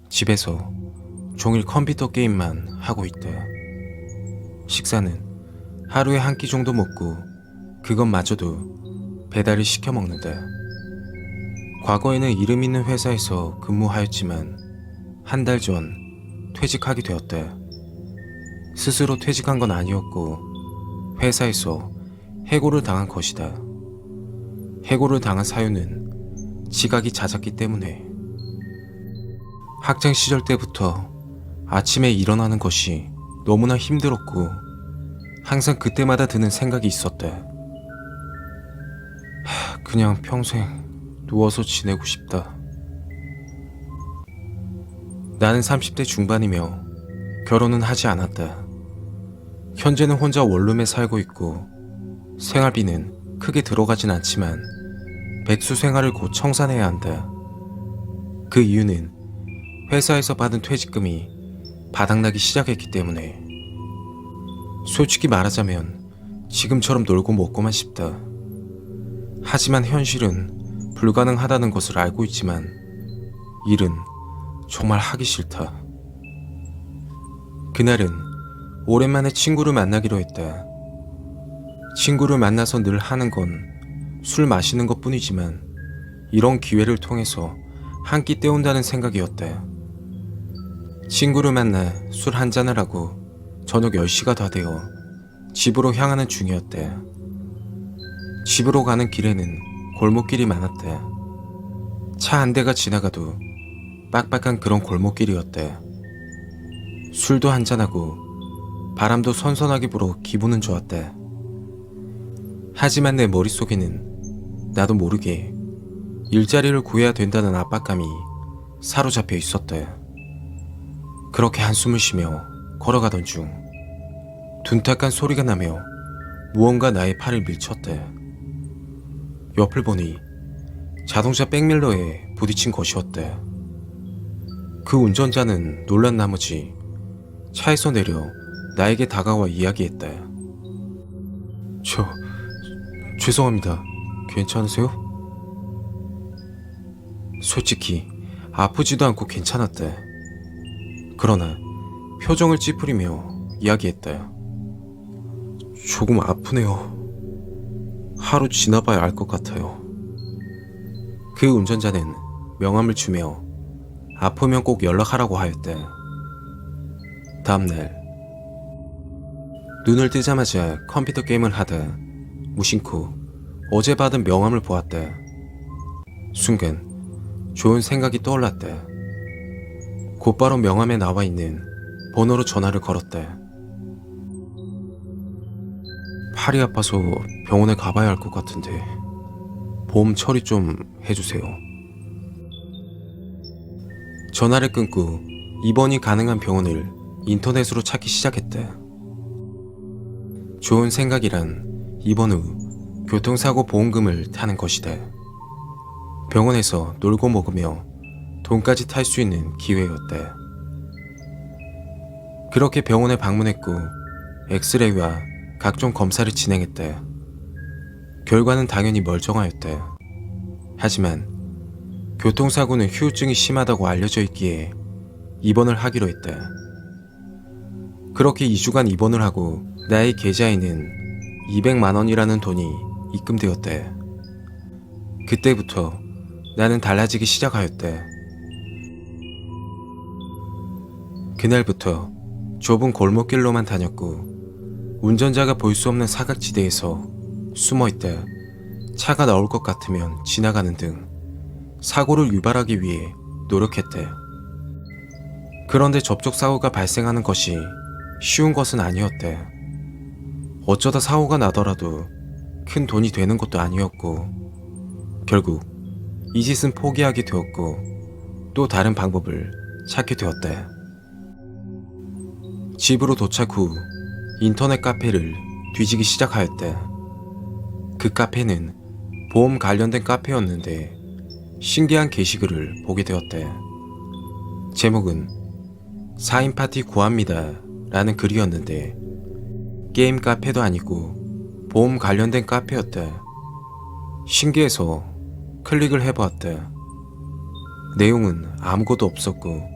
집에서 종일 컴퓨터 게임만 하고 있대. 식사는 하루에 한 끼 정도 먹고 그것마저도 배달을 시켜 먹는데, 과거에는 이름 있는 회사에서 근무하였지만 한 달 전 퇴직하게 되었대. 스스로 퇴직한 건 아니었고 회사에서 해고를 당한 것이다. 해고를 당한 사유는 지각이 잦았기 때문에. 학창 시절 때부터 아침에 일어나는 것이 너무나 힘들었고 항상 그때마다 드는 생각이 있었대. 그냥 평생 누워서 지내고 싶다. 나는 30대 중반이며 결혼은 하지 않았다. 현재는 혼자 원룸에 살고 있고 생활비는 크게 들어가진 않지만 백수 생활을 곧 청산해야 한다. 그 이유는 회사에서 받은 퇴직금이 바닥나기 시작했기 때문에. 솔직히 말하자면 지금처럼 놀고 먹고만 싶다. 하지만 현실은 불가능하다는 것을 알고 있지만 일은 정말 하기 싫다. 그날은 오랜만에 친구를 만나기로 했다. 친구를 만나서 늘 하는 건 술 마시는 것 뿐이지만 이런 기회를 통해서 한 끼 때운다는 생각이었다. 친구를 만나 술 한잔을 하고 저녁 10시가 다 되어 집으로 향하는 중이었대. 집으로 가는 길에는 골목길이 많았대. 차 한 대가 지나가도 빡빡한 그런 골목길이었대. 술도 한잔하고 바람도 선선하게 불어 기분은 좋았대. 하지만 내 머릿속에는 나도 모르게 일자리를 구해야 된다는 압박감이 사로잡혀 있었대. 그렇게 한숨을 쉬며 걸어가던 중 둔탁한 소리가 나며 무언가 나의 팔을 밀쳤대. 옆을 보니 자동차 백밀러에 부딪힌 것이었대. 그 운전자는 놀란 나머지 차에서 내려 나에게 다가와 이야기했대. 죄송합니다. 괜찮으세요? 솔직히 아프지도 않고 괜찮았대. 그러나 표정을 찌푸리며 이야기했대. 조금 아프네요. 하루 지나봐야 알 것 같아요. 그 운전자는 명함을 주며 아프면 꼭 연락하라고 하였대. 다음날 눈을 뜨자마자 컴퓨터 게임을 하다 무심코 어제 받은 명함을 보았대. 순간 좋은 생각이 떠올랐대. 곧바로 명함에 나와 있는 번호로 전화를 걸었대. 팔이 아파서 병원에 가봐야 할 것 같은데 보험 처리 좀 해주세요. 전화를 끊고 입원이 가능한 병원을 인터넷으로 찾기 시작했대. 좋은 생각이란 입원 후 교통사고 보험금을 타는 것이다. 병원에서 놀고 먹으며 돈까지 탈 수 있는 기회였대. 그렇게 병원에 방문했고 엑스레이와 각종 검사를 진행했대. 결과는 당연히 멀쩡하였대. 하지만 교통사고는 후유증이 심하다고 알려져 있기에 입원을 하기로 했대. 그렇게 2주간 입원을 하고 나의 계좌에는 200만 원이라는 돈이 입금되었대. 그때부터 나는 달라지기 시작하였대. 그날부터 좁은 골목길로만 다녔고 운전자가 볼 수 없는 사각지대에서 숨어있다 차가 나올 것 같으면 지나가는 등 사고를 유발하기 위해 노력했대. 그런데 접촉사고가 발생하는 것이 쉬운 것은 아니었대. 어쩌다 사고가 나더라도 큰 돈이 되는 것도 아니었고 결국 이 짓은 포기하게 되었고 또 다른 방법을 찾게 되었대. 집으로 도착 후 인터넷 카페를 뒤지기 시작하였대. 그 카페는 보험 관련된 카페였는데 신기한 게시글을 보게 되었대. 제목은 4인 파티 구합니다 라는 글이었는데 게임 카페도 아니고 보험 관련된 카페였대. 신기해서 클릭을 해보았대. 내용은 아무것도 없었고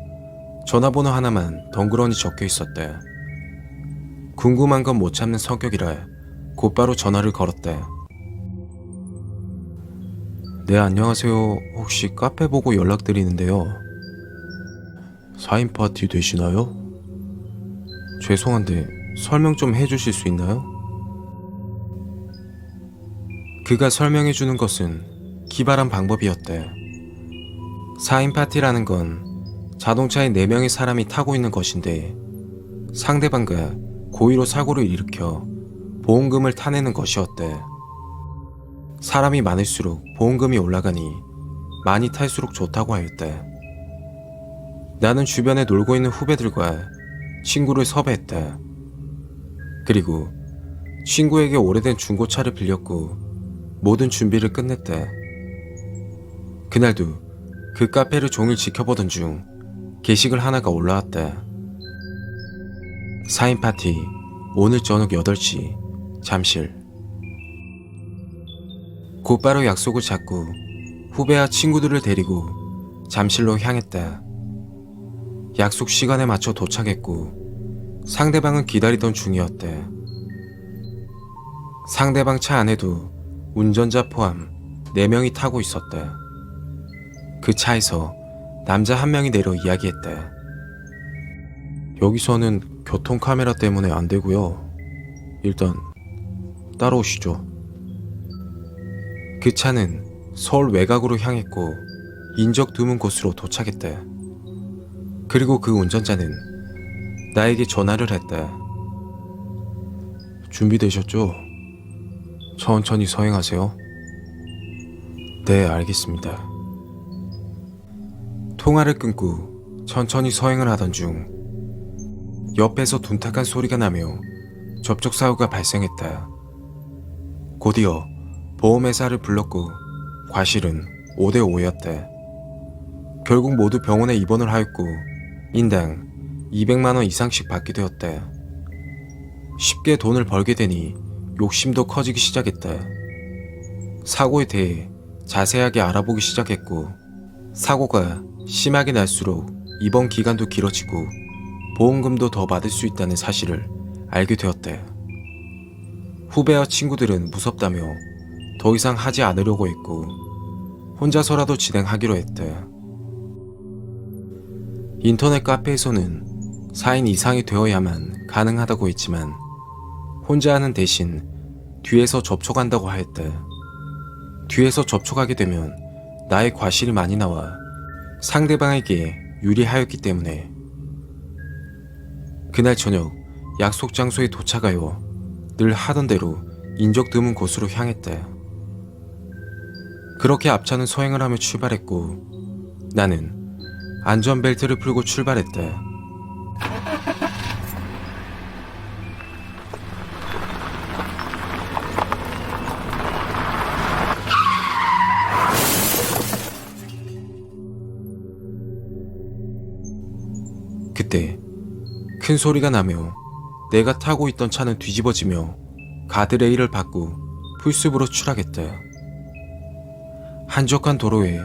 전화번호 하나만 덩그러니 적혀 있었대. 궁금한 건 못 참는 성격이라 곧바로 전화를 걸었대. 네, 안녕하세요. 혹시 카페 보고 연락드리는데요. 4인 파티 되시나요? 죄송한데 설명 좀 해주실 수 있나요? 그가 설명해주는 것은 기발한 방법이었대. 4인 파티라는 건 자동차에 4명의 사람이 타고 있는 것인데 상대방과 고의로 사고를 일으켜 보험금을 타내는 것이었대. 사람이 많을수록 보험금이 올라가니 많이 탈수록 좋다고 하였대. 나는 주변에 놀고 있는 후배들과 친구를 섭외했다. 그리고 친구에게 오래된 중고차를 빌렸고 모든 준비를 끝냈다. 그날도 그 카페를 종일 지켜보던 중 게시글 하나가 올라왔다. 4인 파티 오늘 저녁 8시 잠실. 곧바로 약속을 잡고 후배와 친구들을 데리고 잠실로 향했다. 약속 시간에 맞춰 도착했고 상대방은 기다리던 중이었대. 상대방 차 안에도 운전자 포함 4명이 타고 있었다. 그 차에서 남자 1명이 내려 이야기했다. 여기서는 교통카메라 때문에 안 되고요. 일단 따라오시죠. 그 차는 서울 외곽으로 향했고 인적 드문 곳으로 도착했다. 그리고 그 운전자는 나에게 전화를 했다. 준비되셨죠? 천천히 서행하세요. 네, 알겠습니다. 통화를 끊고 천천히 서행을 하던 중 옆에서 둔탁한 소리가 나며 접촉사고가 발생했다. 곧이어 보험회사를 불렀고 과실은 5대5였다. 결국 모두 병원에 입원을 하였고 인당 200만원 이상씩 받게 되었다. 쉽게 돈을 벌게 되니 욕심도 커지기 시작했다. 사고에 대해 자세하게 알아보기 시작했고 사고가 심하게 날수록 입원 기간도 길어지고 보험금도 더 받을 수 있다는 사실을 알게 되었다. 후배와 친구들은 무섭다며 더 이상 하지 않으려고 했고 혼자서라도 진행하기로 했다. 인터넷 카페에서는 4인 이상이 되어야만 가능하다고 했지만 혼자 하는 대신 뒤에서 접촉한다고 하였다. 뒤에서 접촉하게 되면 나의 과실이 많이 나와 상대방에게 유리하였기 때문에 그날 저녁 약속 장소에 도착하여 늘 하던 대로 인적 드문 곳으로 향했다. 그렇게 앞차는 서행을 하며 출발했고 나는 안전벨트를 풀고 출발했다. 그때 큰 소리가 나며 내가 타고 있던 차는 뒤집어지며 가드레일을 밟고 풀숲으로 추락했다. 한적한 도로에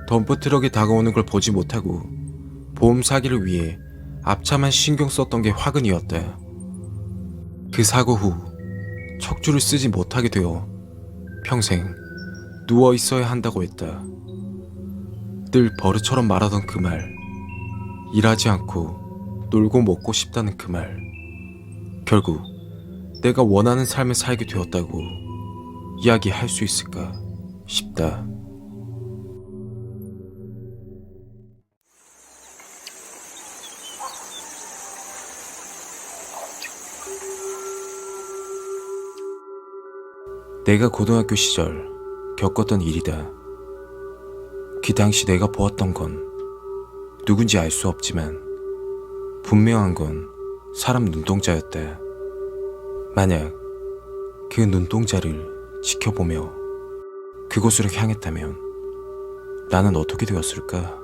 덤프트럭이 다가오는 걸 보지 못하고 보험 사기를 위해 앞차만 신경 썼던 게 화근이었다. 그 사고 후 척추를 쓰지 못하게 되어 평생 누워 있어야 한다고 했다. 늘 버릇처럼 말하던 그 말, 일하지 않고 놀고 먹고 싶다는 그 말, 결국 내가 원하는 삶을 살게 되었다고 이야기할 수 있을까 싶다. 내가 고등학교 시절 겪었던 일이다. 그 당시 내가 보았던 건 누군지 알 수 없지만 분명한 건 사람 눈동자였다. 만약 그 눈동자를 지켜보며 그곳으로 향했다면 나는 어떻게 되었을까?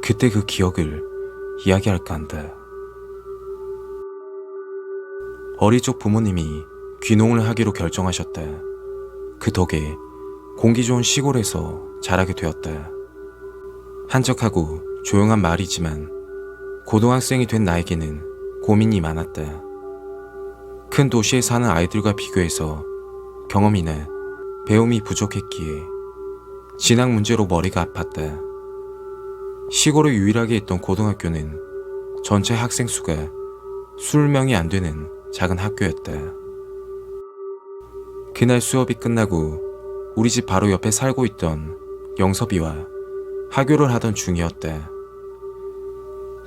그때 그 기억을 이야기할까 한다. 어릴 적 부모님이 귀농을 하기로 결정하셨다. 그 덕에 공기 좋은 시골에서 자라게 되었다. 한적하고 조용한 마을이지만 고등학생이 된 나에게는 고민이 많았다. 큰 도시에 사는 아이들과 비교해서 경험이나 배움이 부족했기에 진학 문제로 머리가 아팠다. 시골에 유일하게 있던 고등학교는 전체 학생 수가 20명이 안 되는 작은 학교였다. 그날 수업이 끝나고 우리 집 바로 옆에 살고 있던 영섭이와 하교를 하던 중이었다.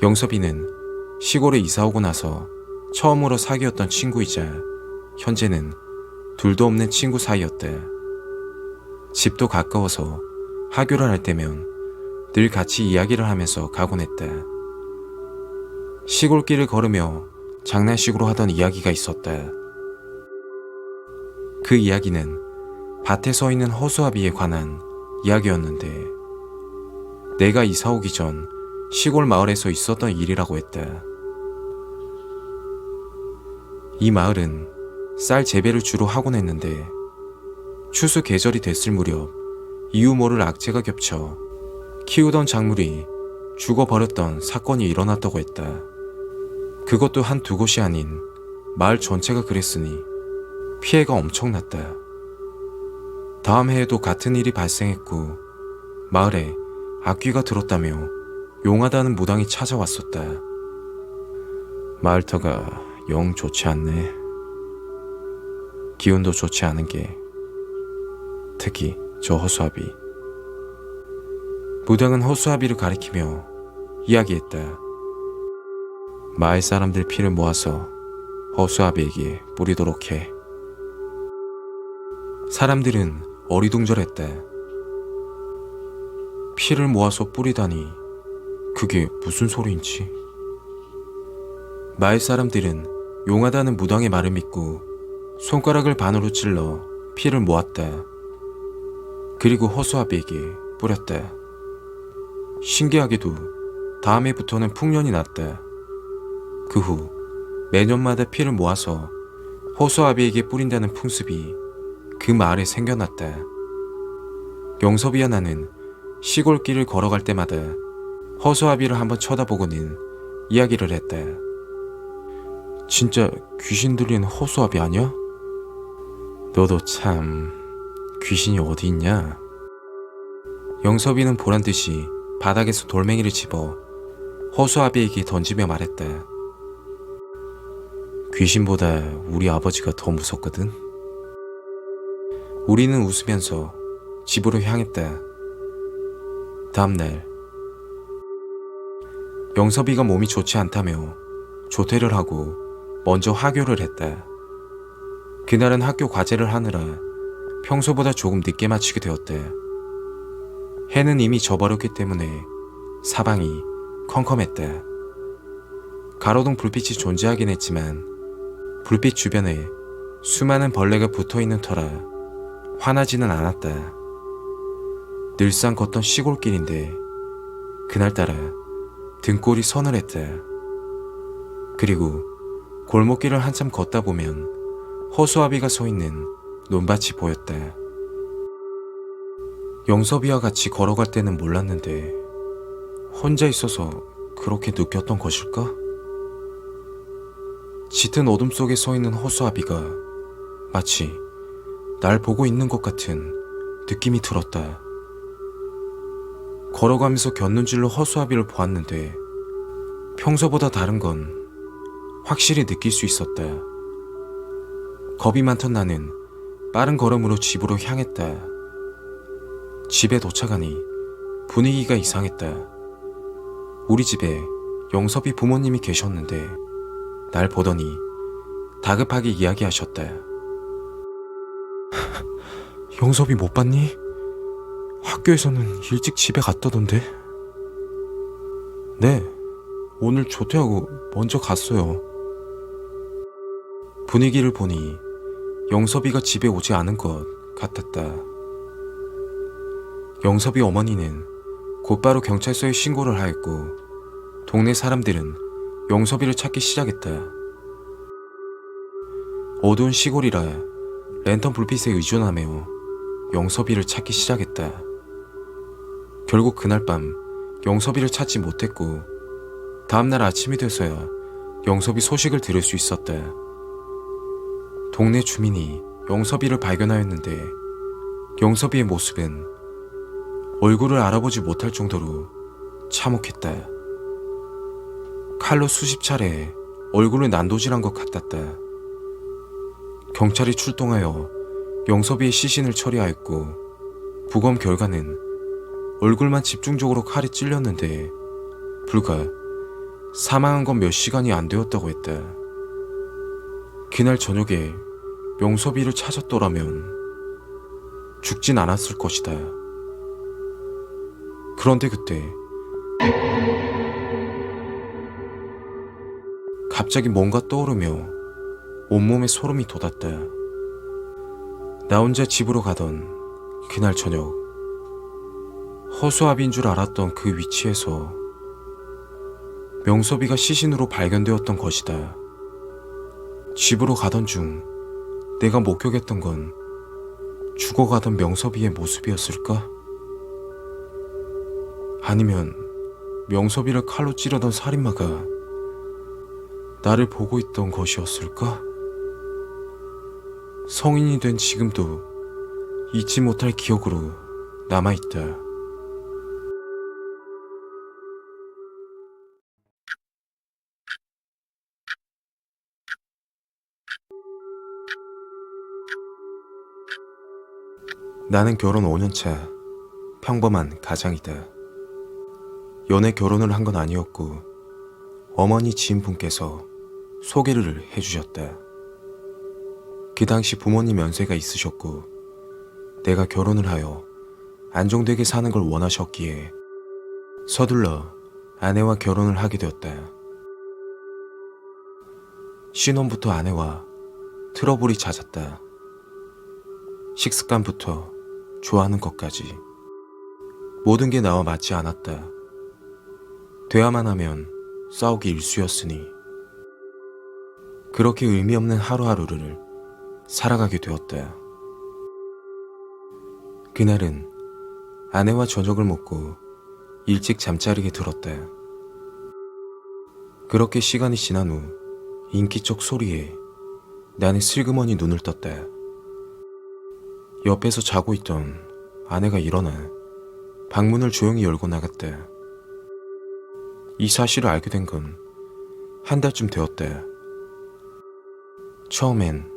영섭이는 시골에 이사오고 나서 처음으로 사귀었던 친구이자 현재는 둘도 없는 친구 사이였다. 집도 가까워서 하교를 할 때면 늘 같이 이야기를 하면서 가곤 했다. 시골길을 걸으며 장난식으로 하던 이야기가 있었다. 그 이야기는 밭에 서 있는 허수아비에 관한 이야기였는데 내가 이사 오기 전 시골 마을에서 있었던 일이라고 했다. 이 마을은 쌀 재배를 주로 하곤 했는데 추수 계절이 됐을 무렵 이유 모를 악재가 겹쳐 키우던 작물이 죽어버렸던 사건이 일어났다고 했다. 그것도 한두 곳이 아닌 마을 전체가 그랬으니 피해가 엄청났다. 다음 해에도 같은 일이 발생했고 마을에 악귀가 들었다며 용하다는 무당이 찾아왔었다. 마을터가 영 좋지 않네. 기운도 좋지 않은 게 특히 저 허수아비. 무당은 허수아비를 가리키며 이야기했다. 마을 사람들 피를 모아서 허수아비에게 뿌리도록 해. 사람들은 어리둥절했다. 피를 모아서 뿌리다니 그게 무슨 소리인지. 마을 사람들은 용하다는 무당의 말을 믿고 손가락을 반으로 찔러 피를 모았다. 그리고 허수아비에게 뿌렸다. 신기하게도 다음 해부터는 풍년이 났다. 그 후 매년마다 피를 모아서 허수아비에게 뿌린다는 풍습이 그 마을에 생겨났다. 영섭이와 나는 시골길을 걸어갈 때마다 허수아비를 한번 쳐다보고는 이야기를 했다. 진짜 귀신 들린 허수아비 아니야? 너도 참 귀신이 어디 있냐? 영섭이는 보란듯이 바닥에서 돌멩이를 집어 허수아비에게 던지며 말했다. 귀신보다 우리 아버지가 더 무섭거든. 우리는 웃으면서 집으로 향했다. 다음날 영섭이가 몸이 좋지 않다며 조퇴를 하고 먼저 하교를 했다. 그날은 학교 과제를 하느라 평소보다 조금 늦게 마치게 되었다. 해는 이미 져버렸기 때문에 사방이 컴컴했다. 가로등 불빛이 존재하긴 했지만 불빛 주변에 수많은 벌레가 붙어있는 터라 환하지는 않았다. 늘상 걷던 시골길인데 그날따라 등골이 서늘했다. 그리고 골목길을 한참 걷다 보면 허수아비가 서 있는 논밭이 보였다. 영섭이와 같이 걸어갈 때는 몰랐는데 혼자 있어서 그렇게 느꼈던 것일까? 짙은 어둠 속에 서 있는 허수아비가 마치 날 보고 있는 것 같은 느낌이 들었다. 걸어가면서 곁눈질로 허수아비를 보았는데 평소보다 다른 건 확실히 느낄 수 있었다. 겁이 많던 나는 빠른 걸음으로 집으로 향했다. 집에 도착하니 분위기가 이상했다. 우리 집에 영섭이 부모님이 계셨는데 날 보더니 다급하게 이야기하셨다. 영섭이 못 봤니? 학교에서는 일찍 집에 갔다던데. 네, 오늘 조퇴하고 먼저 갔어요. 분위기를 보니 영섭이가 집에 오지 않은 것 같았다. 영섭이 어머니는 곧바로 경찰서에 신고를 하였고 동네 사람들은 영섭이를 찾기 시작했다. 어두운 시골이라 랜턴 불빛에 의존하며 영섭이를 찾기 시작했다. 결국 그날 밤 영섭이를 찾지 못했고 다음날 아침이 돼서야 영섭이 소식을 들을 수 있었다. 동네 주민이 영섭이를 발견하였는데 영섭이의 모습은 얼굴을 알아보지 못할 정도로 참혹했다. 칼로 수십 차례 얼굴을 난도질한 것 같았다. 경찰이 출동하여 영섭이의 시신을 처리하였고 부검 결과는 얼굴만 집중적으로 칼이 찔렸는데 불과 사망한 건 몇 시간이 안 되었다고 했다. 그날 저녁에 영섭이를 찾았더라면 죽진 않았을 것이다. 그런데 그때 갑자기 뭔가 떠오르며 온몸에 소름이 돋았다. 나 혼자 집으로 가던 그날 저녁, 허수아비인 줄 알았던 그 위치에서 명섭이가 시신으로 발견되었던 것이다. 집으로 가던 중 내가 목격했던 건 죽어가던 명섭이의 모습이었을까? 아니면 명섭이를 칼로 찌르던 살인마가 나를 보고 있던 것이었을까? 성인이 된 지금도 잊지 못할 기억으로 남아있다. 나는 결혼 5년차 평범한 가장이다. 연애 결혼을 한 건 아니었고 어머니 지인분께서 소개를 해주셨다. 그 당시 부모님 연세가 있으셨고 내가 결혼을 하여 안정되게 사는 걸 원하셨기에 서둘러 아내와 결혼을 하게 되었다. 신혼부터 아내와 트러블이 잦았다. 식습관부터 좋아하는 것까지 모든 게 나와 맞지 않았다. 돼야만 하면 싸우기 일쑤였으니 그렇게 의미 없는 하루하루를 살아가게 되었다. 그날은 아내와 저녁을 먹고 일찍 잠자리에 들었다. 그렇게 시간이 지난 후 인기척 소리에 나는 슬그머니 눈을 떴다. 옆에서 자고 있던 아내가 일어나 방문을 조용히 열고 나갔다. 이 사실을 알게 된 건 한 달쯤 되었다. 처음엔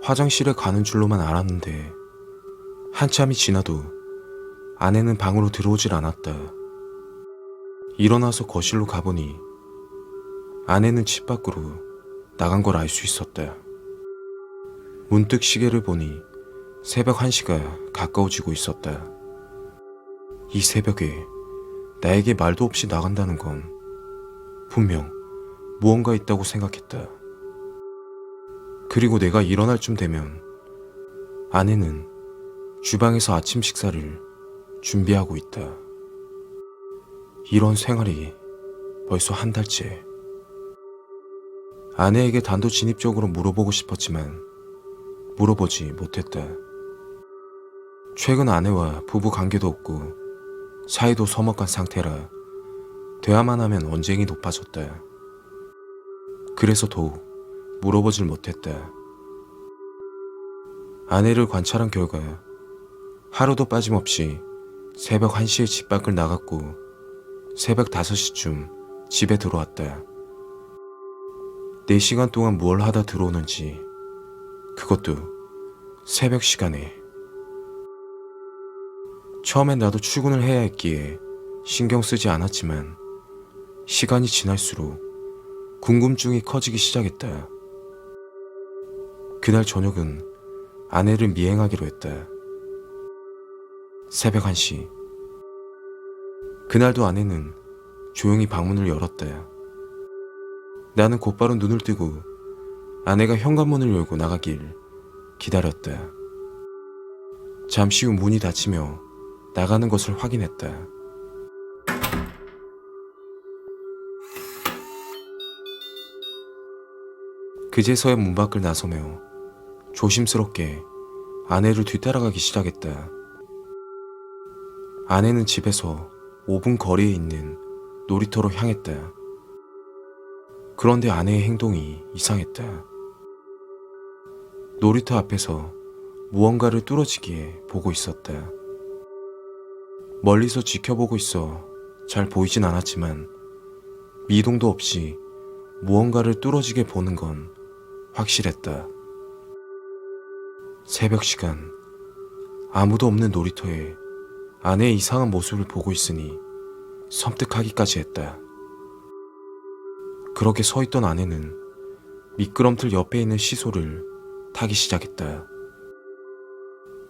화장실에 가는 줄로만 알았는데 한참이 지나도 아내는 방으로 들어오질 않았다. 일어나서 거실로 가보니 아내는 집 밖으로 나간 걸 알 수 있었다. 문득 시계를 보니 새벽 1시가 가까워지고 있었다. 이 새벽에 나에게 말도 없이 나간다는 건 분명 무언가 있다고 생각했다. 그리고 내가 일어날 쯤 되면 아내는 주방에서 아침 식사를 준비하고 있다. 이런 생활이 벌써 한 달째. 아내에게 단도직입적으로 물어보고 싶었지만 물어보지 못했다. 최근 아내와 부부 관계도 없고 사이도 서먹한 상태라 돼야만 하면 언쟁이 높아졌다. 그래서 더욱 물어보질 못했다. 아내를 관찰한 결과 하루도 빠짐없이 새벽 1시에 집 밖을 나갔고 새벽 5시쯤 집에 들어왔다. 4시간 동안 뭘 하다 들어오는지, 그것도 새벽 시간에. 처음엔 나도 출근을 해야 했기에 신경 쓰지 않았지만 시간이 지날수록 궁금증이 커지기 시작했다. 그날 저녁은 아내를 미행하기로 했다. 새벽 1시. 그날도 아내는 조용히 방문을 열었다. 나는 곧바로 눈을 뜨고 아내가 현관문을 열고 나가길 기다렸다. 잠시 후 문이 닫히며 나가는 것을 확인했다. 그제서야 문 밖을 나서며 조심스럽게 아내를 뒤따라가기 시작했다. 아내는 집에서 5분 거리에 있는 놀이터로 향했다. 그런데 아내의 행동이 이상했다. 놀이터 앞에서 무언가를 뚫어지게 보고 있었다. 멀리서 지켜보고 있어 잘 보이진 않았지만 미동도 없이 무언가를 뚫어지게 보는 건 확실했다. 새벽 시간, 아무도 없는 놀이터에 아내의 이상한 모습을 보고 있으니 섬뜩하기까지 했다. 그렇게 서 있던 아내는 미끄럼틀 옆에 있는 시소를 타기 시작했다.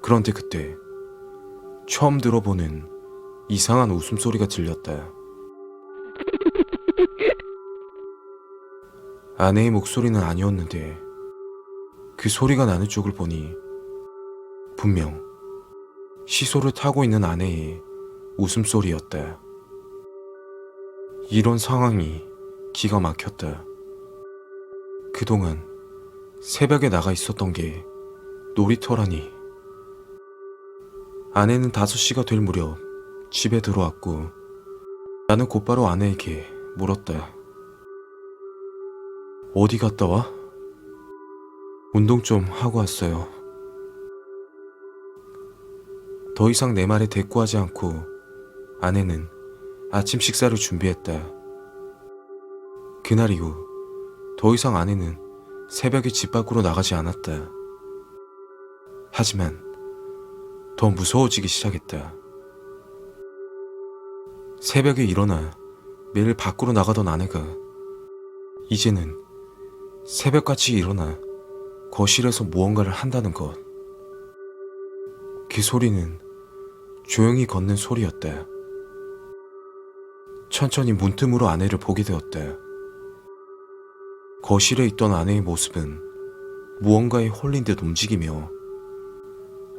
그런데 그때 처음 들어보는 이상한 웃음소리가 들렸다. 아내의 목소리는 아니었는데 그 소리가 나는 쪽을 보니 분명 시소를 타고 있는 아내의 웃음소리였다. 이런 상황이 기가 막혔다. 그동안 새벽에 나가 있었던 게 놀이터라니. 아내는 5시가 될 무렵 집에 들어왔고 나는 곧바로 아내에게 물었다. 어디 갔다 와? 운동 좀 하고 왔어요. 더 이상 내 말에 대꾸하지 않고 아내는 아침 식사를 준비했다. 그날 이후 더 이상 아내는 새벽에 집 밖으로 나가지 않았다. 하지만 더 무서워지기 시작했다. 새벽에 일어나 매일 밖으로 나가던 아내가 이제는 새벽같이 일어나 거실에서 무언가를 한다는 것. 그 소리는 조용히 걷는 소리였다. 천천히 문틈으로 아내를 보게 되었다. 거실에 있던 아내의 모습은 무언가에 홀린 듯 움직이며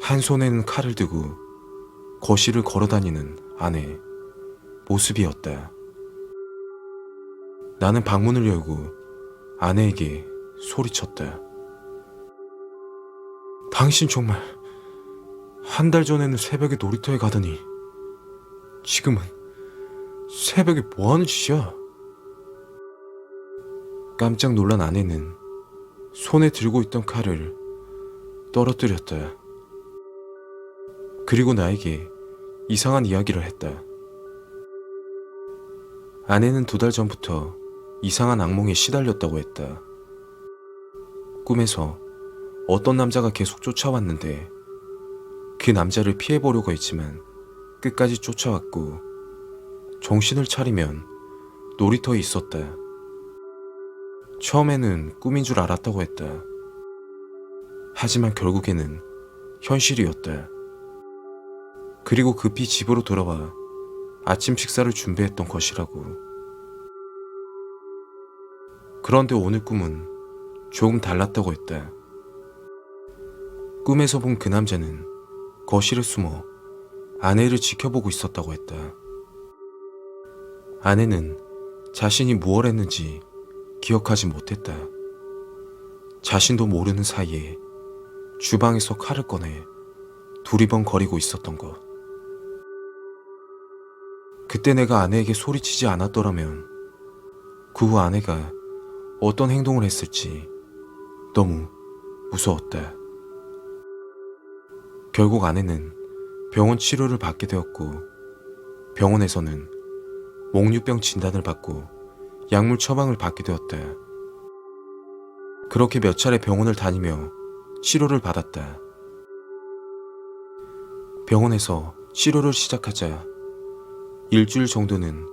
한 손에는 칼을 들고 거실을 걸어다니는 아내의 모습이었다. 나는 방문을 열고 아내에게 소리쳤다. 당신 정말 한 달 전에는 새벽에 놀이터에 가더니 지금은 새벽에 뭐 하는 짓이야? 깜짝 놀란 아내는 손에 들고 있던 칼을 떨어뜨렸다. 그리고 나에게 이상한 이야기를 했다. 아내는 2달 전부터 이상한 악몽에 시달렸다고 했다. 꿈에서 어떤 남자가 계속 쫓아왔는데 그 남자를 피해보려고 했지만 끝까지 쫓아왔고 정신을 차리면 놀이터에 있었다. 처음에는 꿈인 줄 알았다고 했다. 하지만 결국에는 현실이었다. 그리고 급히 집으로 돌아와 아침 식사를 준비했던 것이라고. 그런데 오늘 꿈은 조금 달랐다고 했다. 꿈에서 본 그 남자는 거실에 숨어 아내를 지켜보고 있었다고 했다. 아내는 자신이 무엇을 했는지 기억하지 못했다. 자신도 모르는 사이에 주방에서 칼을 꺼내 두리번거리고 있었던 것. 그때 내가 아내에게 소리치지 않았더라면 그 후 아내가 어떤 행동을 했을지 너무 무서웠다. 결국 아내는 병원 치료를 받게 되었고 병원에서는 목류병 진단을 받고 약물 처방을 받게 되었다. 그렇게 몇 차례 병원을 다니며 치료를 받았다. 병원에서 치료를 시작하자 일주일 정도는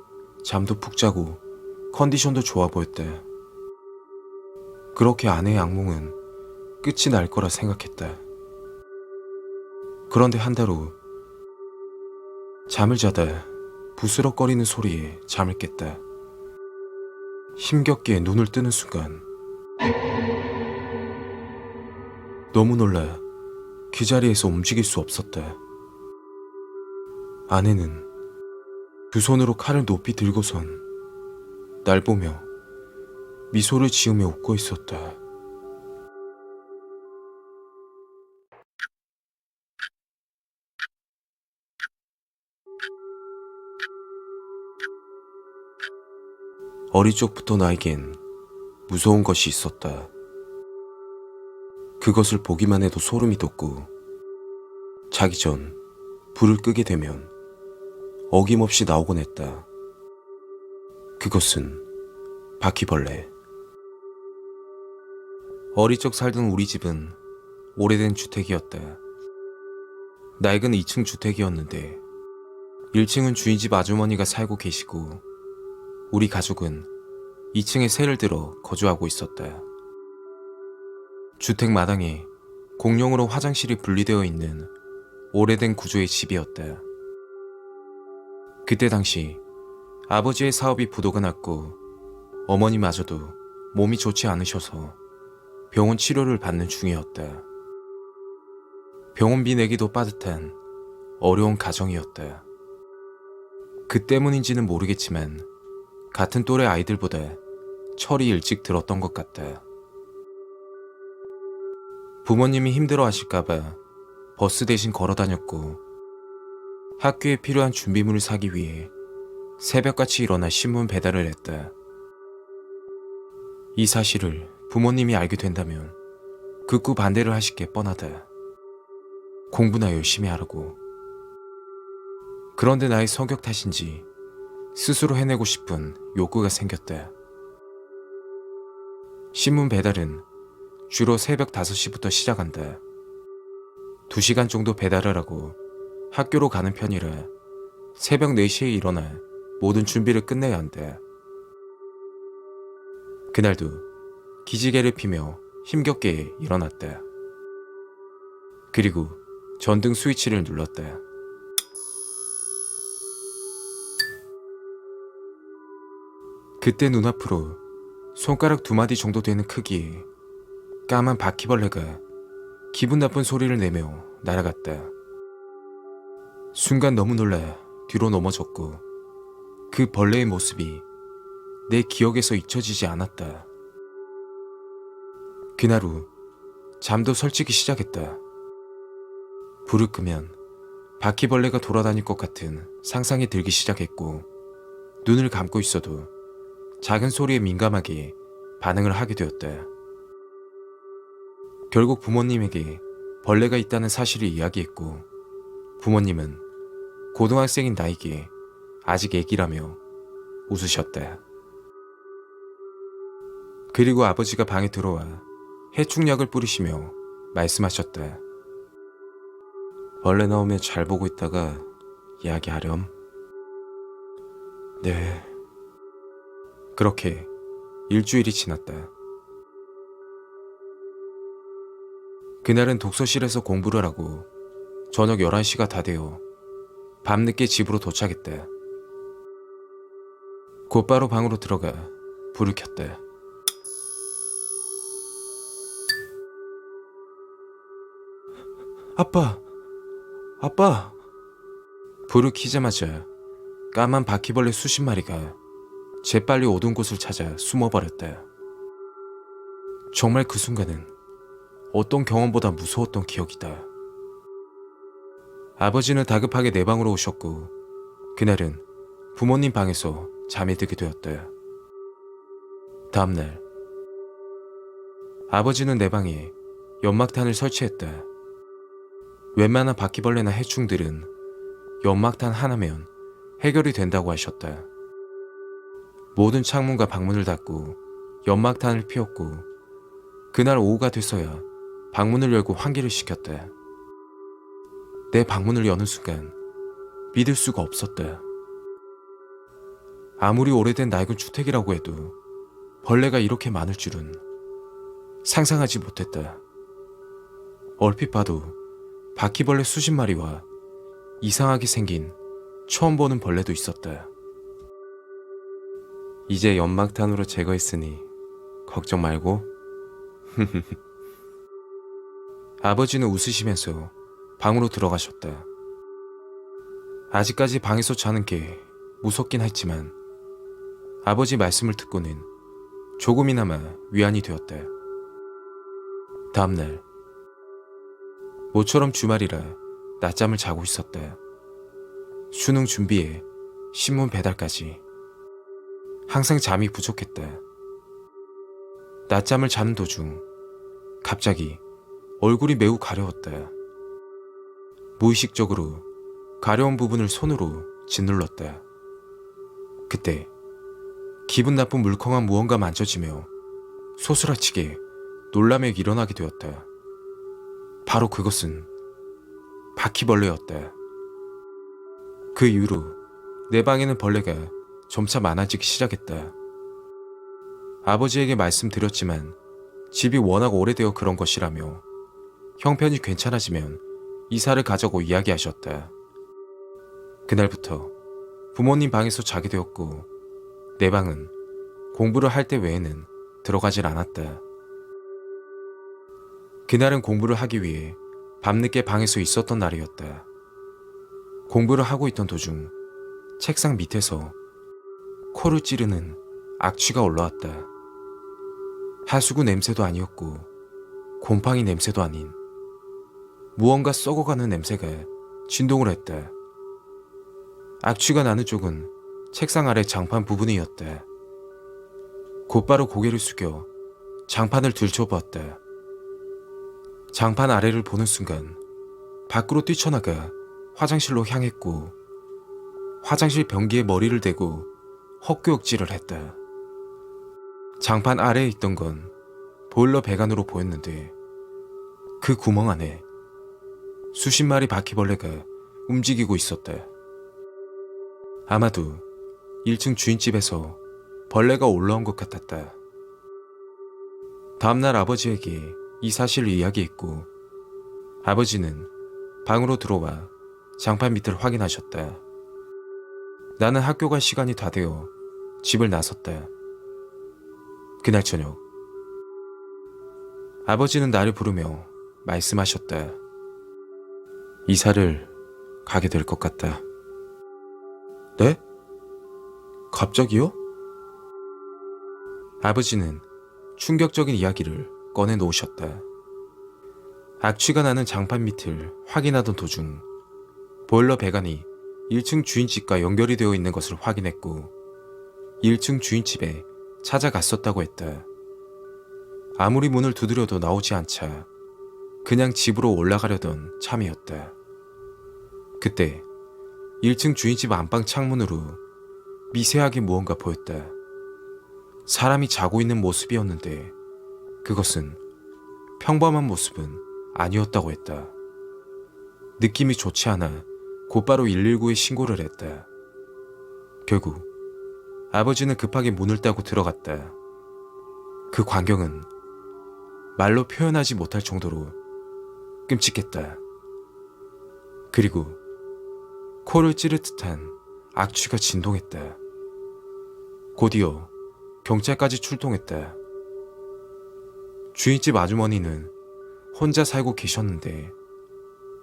잠도 푹 자고 컨디션도 좋아 보였다. 그렇게 아내의 악몽은 끝이 날 거라 생각했다. 그런데 한 달 후 잠을 자다 부스럭거리는 소리에 잠을 깼다. 힘겹게 눈을 뜨는 순간 너무 놀라 그 자리에서 움직일 수 없었다. 아내는 두 손으로 칼을 높이 들고선 날 보며 미소를 지으며 웃고 있었다. 어릴 적부터 나에겐 무서운 것이 있었다. 그것을 보기만 해도 소름이 돋고 자기 전 불을 끄게 되면 어김없이 나오곤 했다. 그것은 바퀴벌레. 어릴 적 살던 우리 집은 오래된 주택이었다. 낡은 2층 주택이었는데 1층은 주인집 아주머니가 살고 계시고 우리 가족은 2층에 새를 들어 거주하고 있었다. 주택 마당에 공용으로 화장실이 분리되어 있는 오래된 구조의 집이었다. 그때 당시 아버지의 사업이 부도가 났고 어머니마저도 몸이 좋지 않으셔서 병원 치료를 받는 중이었다. 병원비 내기도 빠듯한 어려운 가정이었다. 그 때문인지는 모르겠지만 같은 또래 아이들보다 철이 일찍 들었던 것 같다. 부모님이 힘들어 하실까봐 버스 대신 걸어 다녔고 학교에 필요한 준비물을 사기 위해 새벽같이 일어나 신문 배달을 했다. 이 사실을 부모님이 알게 된다면 극구 반대를 하실 게 뻔하다. 공부나 열심히 하라고. 그런데 나의 성격 탓인지 스스로 해내고 싶은 욕구가 생겼다. 신문 배달은 주로 새벽 5시부터 시작한다. 2시간 정도 배달을 하고 학교로 가는 편이라 새벽 4시에 일어나 모든 준비를 끝내야 한다. 그날도 기지개를 피며 힘겹게 일어났다. 그리고 전등 스위치를 눌렀다. 그때 눈앞으로 손가락 2마디 정도 되는 크기의 까만 바퀴벌레가 기분 나쁜 소리를 내며 날아갔다. 순간 너무 놀라 뒤로 넘어졌고 그 벌레의 모습이 내 기억에서 잊혀지지 않았다. 그날 후 잠도 설치기 시작했다. 불을 끄면 바퀴벌레가 돌아다닐 것 같은 상상이 들기 시작했고 눈을 감고 있어도 작은 소리에 민감하게 반응을 하게 되었다. 결국 부모님에게 벌레가 있다는 사실을 이야기했고 부모님은 고등학생인 나에게 아직 애기라며 웃으셨다. 그리고 아버지가 방에 들어와 해충약을 뿌리시며 말씀하셨다. 벌레 나오면 잘 보고 있다가 이야기하렴. 네. 그렇게 일주일이 지났다. 그날은 독서실에서 공부를 하고 저녁 11시가 다 되어 밤늦게 집으로 도착했다. 곧바로 방으로 들어가 불을 켰다. 아빠! 불을 켜자마자 까만 바퀴벌레 수십 마리가 재빨리 어두운 곳을 찾아 숨어버렸다. 정말 그 순간은 어떤 경험보다 무서웠던 기억이다. 아버지는 다급하게 내 방으로 오셨고 그날은 부모님 방에서 잠에 들게 되었다. 다음날 아버지는 내 방에 연막탄을 설치했다. 웬만한 바퀴벌레나 해충들은 연막탄 하나면 해결이 된다고 하셨다. 모든 창문과 방문을 닫고 연막탄을 피웠고 그날 오후가 돼서야 방문을 열고 환기를 시켰다. 내 방문을 여는 순간 믿을 수가 없었다. 아무리 오래된 낡은 주택이라고 해도 벌레가 이렇게 많을 줄은 상상하지 못했다. 얼핏 봐도 바퀴벌레 수십 마리와 이상하게 생긴 처음 보는 벌레도 있었다. 이제 연막탄으로 제거했으니 걱정 말고. 아버지는 웃으시면서 방으로 들어가셨다. 아직까지 방에서 자는 게 무섭긴 했지만 아버지 말씀을 듣고는 조금이나마 위안이 되었다. 다음날 모처럼 주말이라 낮잠을 자고 있었다. 수능 준비에 신문 배달까지. 항상 잠이 부족했다. 낮잠을 자는 도중 갑자기 얼굴이 매우 가려웠다. 무의식적으로 가려운 부분을 손으로 짓눌렀다. 그때 기분 나쁜 물컹한 무언가 만져지며 소스라치게 놀라며 일어나게 되었다. 바로 그것은 바퀴벌레였다. 그 이후로 내 방에는 벌레가 점차 많아지기 시작했다. 아버지에게 말씀드렸지만 집이 워낙 오래되어 그런 것이라며 형편이 괜찮아지면 이사를 가자고 이야기하셨다. 그날부터 부모님 방에서 자게 되었고 내 방은 공부를 할 때 외에는 들어가질 않았다. 그날은 공부를 하기 위해 밤늦게 방에서 있었던 날이었다. 공부를 하고 있던 도중 책상 밑에서 코를 찌르는 악취가 올라왔다. 하수구 냄새도 아니었고 곰팡이 냄새도 아닌 무언가 썩어가는 냄새가 진동을 했다. 악취가 나는 쪽은 책상 아래 장판 부분이었다. 곧바로 고개를 숙여 장판을 들춰보았다. 장판 아래를 보는 순간 밖으로 뛰쳐나가 화장실로 향했고 화장실 변기에 머리를 대고 헛구역질을 했다. 장판 아래에 있던 건 보일러 배관으로 보였는데 그 구멍 안에 수십 마리 바퀴벌레가 움직이고 있었다. 아마도 1층 주인집에서 벌레가 올라온 것 같았다. 다음날 아버지에게 이 사실을 이야기했고 아버지는 방으로 들어와 장판 밑을 확인하셨다. 나는 학교 갈 시간이 다 되어 집을 나섰다. 그날 저녁 아버지는 나를 부르며 말씀하셨다. 이사를 가게 될 것 같다. 네? 갑자기요? 아버지는 충격적인 이야기를 꺼내 놓으셨다. 악취가 나는 장판 밑을 확인하던 도중 보일러 배관이 1층 주인집과 연결이 되어 있는 것을 확인했고 1층 주인집에 찾아갔었다고 했다. 아무리 문을 두드려도 나오지 않자 그냥 집으로 올라가려던 참이었다. 그때 1층 주인집 안방 창문으로 미세하게 무언가 보였다. 사람이 자고 있는 모습이었는데 그것은 평범한 모습은 아니었다고 했다. 느낌이 좋지 않아 곧바로 119에 신고를 했다. 결국 아버지는 급하게 문을 따고 들어갔다. 그 광경은 말로 표현하지 못할 정도로 끔찍했다. 그리고 코를 찌를 듯한 악취가 진동했다. 곧이어 경찰까지 출동했다. 주인집 아주머니는 혼자 살고 계셨는데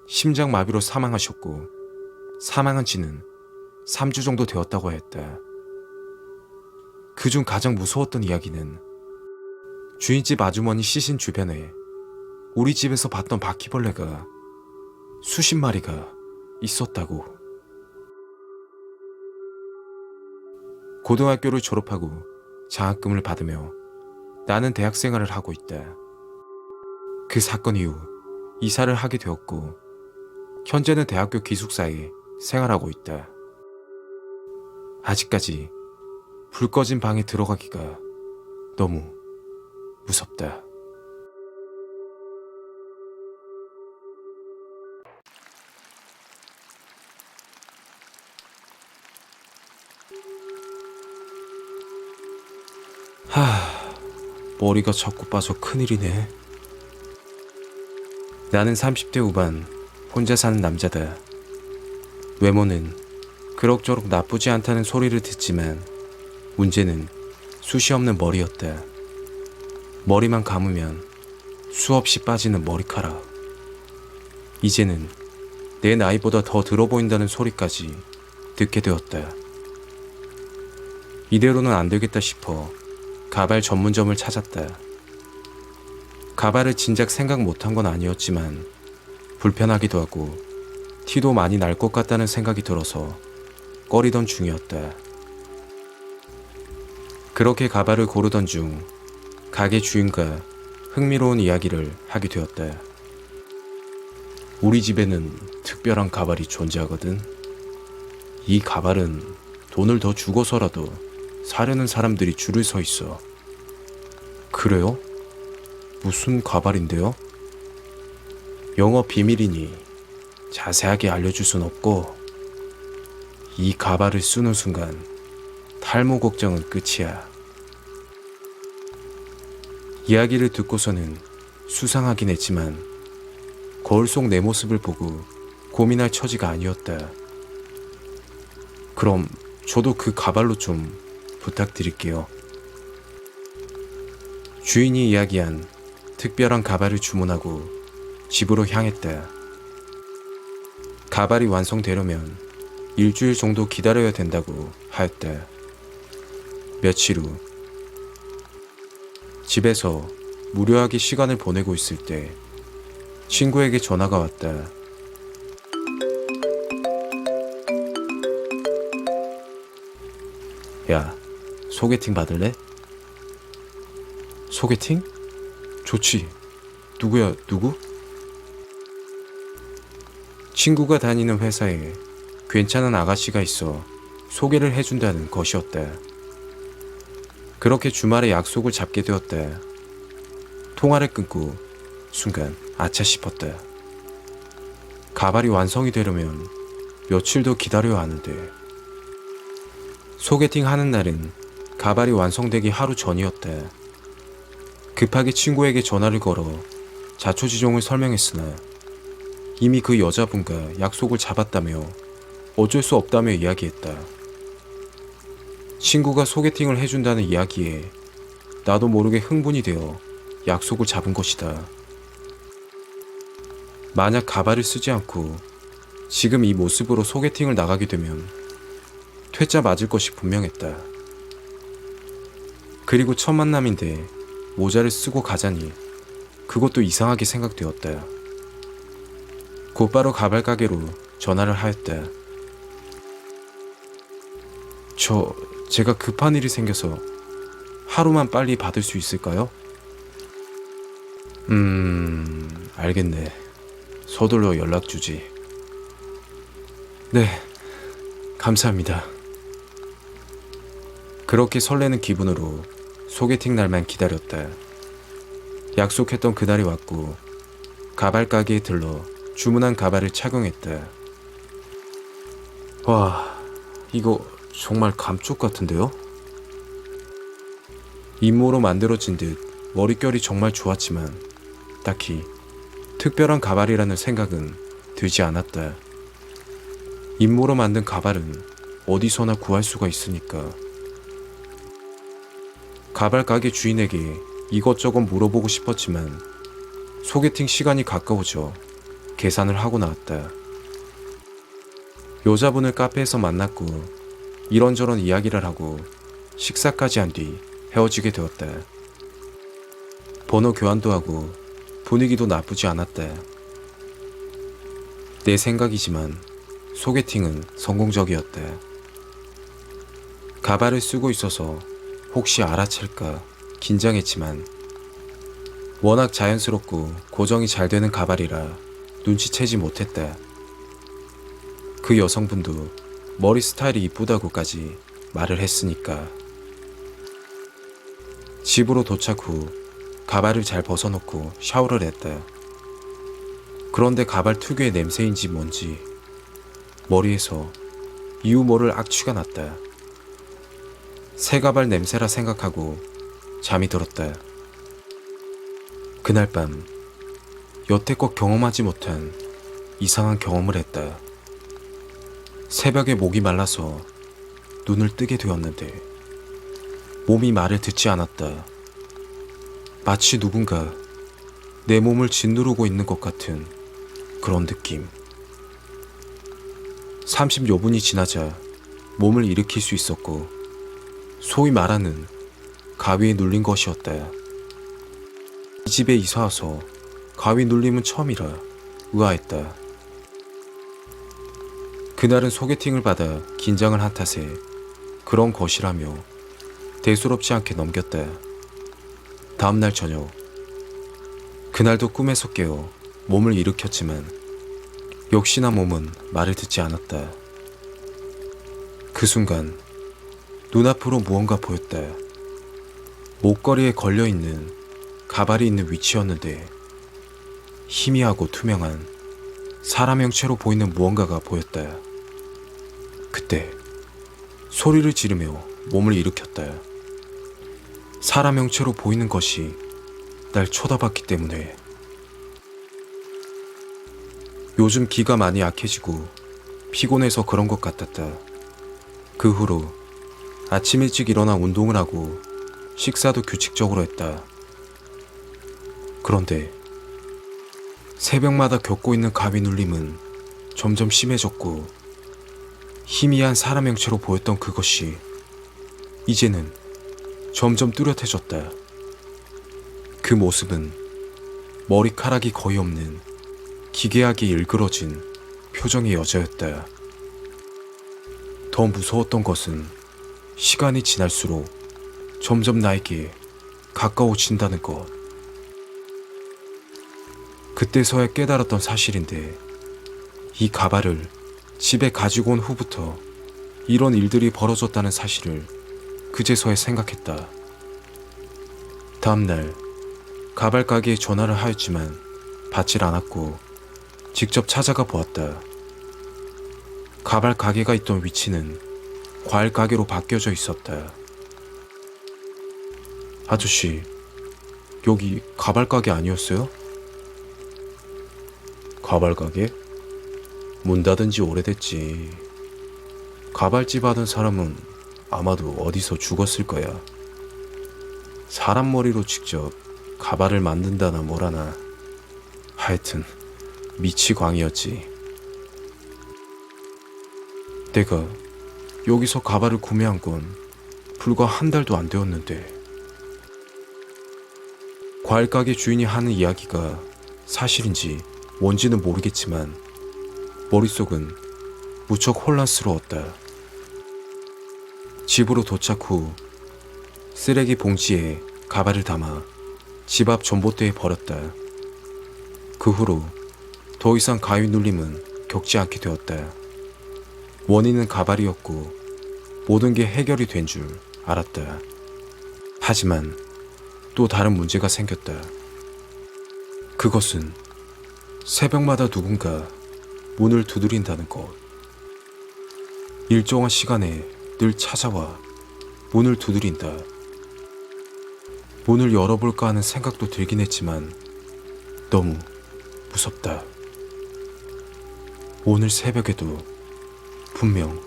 심장마비로 사망하셨고 사망한 지는 3주 정도 되었다고 했다. 그중 가장 무서웠던 이야기는 주인집 아주머니 시신 주변에 우리 집에서 봤던 바퀴벌레가 수십 마리가 있었다고. 고등학교를 졸업하고 장학금을 받으며 나는 대학 생활을 하고 있다. 그 사건 이후 이사를 하게 되었고 현재는 대학교 기숙사에 생활하고 있다. 아직까지 불 꺼진 방에 들어가기가 너무 무섭다. 머리가 자꾸 빠져 큰일이네. 나는 30대 후반 혼자 사는 남자다. 외모는 그럭저럭 나쁘지 않다는 소리를 듣지만 문제는 숱이 없는 머리였다. 머리만 감으면 수없이 빠지는 머리카락. 이제는 내 나이보다 더 들어 보인다는 소리까지 듣게 되었다. 이대로는 안 되겠다 싶어 가발 전문점을 찾았다. 가발을 진작 생각 못한 건 아니었지만 불편하기도 하고 티도 많이 날 것 같다는 생각이 들어서 꺼리던 중이었다. 그렇게 가발을 고르던 중 가게 주인과 흥미로운 이야기를 하게 되었다. 우리 집에는 특별한 가발이 존재하거든. 이 가발은 돈을 더 주고서라도 사려는 사람들이 줄을 서 있어. 그래요? 무슨 가발인데요? 영업 비밀이니 자세하게 알려줄 순 없고, 이 가발을 쓰는 순간 탈모 걱정은 끝이야. 이야기를 듣고서는 수상하긴 했지만 거울 속 내 모습을 보고 고민할 처지가 아니었다. 그럼 저도 그 가발로 좀 부탁드릴게요. 주인이 이야기한 특별한 가발을 주문하고 집으로 향했다. 가발이 완성되려면 일주일 정도 기다려야 된다고 하였다. 며칠 후 집에서 무료하게 시간을 보내고 있을 때 친구에게 전화가 왔다. 야, 소개팅 받을래? 소개팅? 좋지. 누구야, 누구? 친구가 다니는 회사에 괜찮은 아가씨가 있어 소개를 해준다는 것이었다. 그렇게 주말에 약속을 잡게 되었다. 통화를 끊고 순간 아차 싶었다. 가발이 완성이 되려면 며칠 더 기다려야 하는데. 소개팅 하는 날은 가발이 완성되기 하루 전이었다. 급하게 친구에게 전화를 걸어 자초지종을 설명했으나 이미 그 여자분과 약속을 잡았다며 어쩔 수 없다며 이야기했다. 친구가 소개팅을 해준다는 이야기에 나도 모르게 흥분이 되어 약속을 잡은 것이다. 만약 가발을 쓰지 않고 지금 이 모습으로 소개팅을 나가게 되면 퇴짜 맞을 것이 분명했다. 그리고 첫 만남인데 모자를 쓰고 가자니 그것도 이상하게 생각되었다. 곧바로 가발 가게로 전화를 하였다. 제가 급한 일이 생겨서 하루만 빨리 받을 수 있을까요? 알겠네. 서둘러 연락 주지. 네, 감사합니다. 그렇게 설레는 기분으로 소개팅 날만 기다렸다. 약속했던 그날이 왔고 가발 가게에 들러 주문한 가발을 착용했다. 와, 이거 정말 감쪽 같은데요? 임모로 만들어진 듯 머릿결이 정말 좋았지만 딱히 특별한 가발이라는 생각은 들지 않았다. 임모로 만든 가발은 어디서나 구할 수가 있으니까. 가발 가게 주인에게 이것저것 물어보고 싶었지만 소개팅 시간이 가까워져 계산을 하고 나왔다. 여자분을 카페에서 만났고 이런저런 이야기를 하고 식사까지 한 뒤 헤어지게 되었다. 번호 교환도 하고 분위기도 나쁘지 않았다. 내 생각이지만 소개팅은 성공적이었다. 가발을 쓰고 있어서 혹시 알아챌까 긴장했지만 워낙 자연스럽고 고정이 잘 되는 가발이라 눈치채지 못했다. 그 여성분도 머리 스타일이 이쁘다고까지 말을 했으니까. 집으로 도착 후 가발을 잘 벗어놓고 샤워를 했다. 그런데 가발 특유의 냄새인지 뭔지 머리에서 이유 모를 악취가 났다. 새 가발 냄새라 생각하고 잠이 들었다. 그날 밤 여태껏 경험하지 못한 이상한 경험을 했다. 새벽에 목이 말라서 눈을 뜨게 되었는데 몸이 말을 듣지 않았다. 마치 누군가 내 몸을 짓누르고 있는 것 같은 그런 느낌. 30여 분이 지나자 몸을 일으킬 수 있었고 소위 말하는 가위에 눌린 것이었다. 이 집에 이사와서 가위 눌림은 처음이라 의아했다. 그날은 소개팅을 받아 긴장을 한 탓에 그런 것이라며 대수롭지 않게 넘겼다. 다음날 저녁, 그날도 꿈에서 깨어 몸을 일으켰지만 역시나 몸은 말을 듣지 않았다. 그 순간 눈앞으로 무언가 보였다. 목걸이에 걸려있는 가발이 있는 위치였는데 희미하고 투명한 사람 형체로 보이는 무언가가 보였다. 그때 소리를 지르며 몸을 일으켰다. 사람 형체로 보이는 것이 날 쳐다봤기 때문에. 요즘 기가 많이 약해지고 피곤해서 그런 것 같았다. 그 후로 아침 일찍 일어나 운동을 하고 식사도 규칙적으로 했다. 그런데 새벽마다 겪고 있는 가위 눌림은 점점 심해졌고 희미한 사람 형체로 보였던 그것이 이제는 점점 뚜렷해졌다. 그 모습은 머리카락이 거의 없는 기괴하게 일그러진 표정의 여자였다. 더 무서웠던 것은 시간이 지날수록 점점 나에게 가까워진다는 것. 그때서야 깨달았던 사실인데 이 가발을 집에 가지고 온 후부터 이런 일들이 벌어졌다는 사실을 그제서야 생각했다. 다음날 가발 가게에 전화를 하였지만 받질 않았고 직접 찾아가 보았다. 가발 가게가 있던 위치는 과일 가게로 바뀌어져 있었다. 아저씨, 여기 가발 가게 아니었어요? 가발 가게? 문 닫은 지 오래됐지. 가발집 하던 사람은 아마도 어디서 죽었을 거야. 사람 머리로 직접 가발을 만든다나 뭐라나. 하여튼 미치광이었지. 내가 여기서 가발을 구매한 건 불과 한 달도 안 되었는데 과일 가게 주인이 하는 이야기가 사실인지 뭔지는 모르겠지만 머릿속은 무척 혼란스러웠다. 집으로 도착 후 쓰레기 봉지에 가발을 담아 집 앞 전봇대에 버렸다. 그 후로 더 이상 가위 눌림은 겪지 않게 되었다. 원인은 가발이었고 모든 게 해결이 된 줄 알았다. 하지만 또 다른 문제가 생겼다. 그것은 새벽마다 누군가 문을 두드린다는 것. 일정한 시간에 늘 찾아와 문을 두드린다. 문을 열어볼까 하는 생각도 들긴 했지만 너무 무섭다. 오늘 새벽에도 분명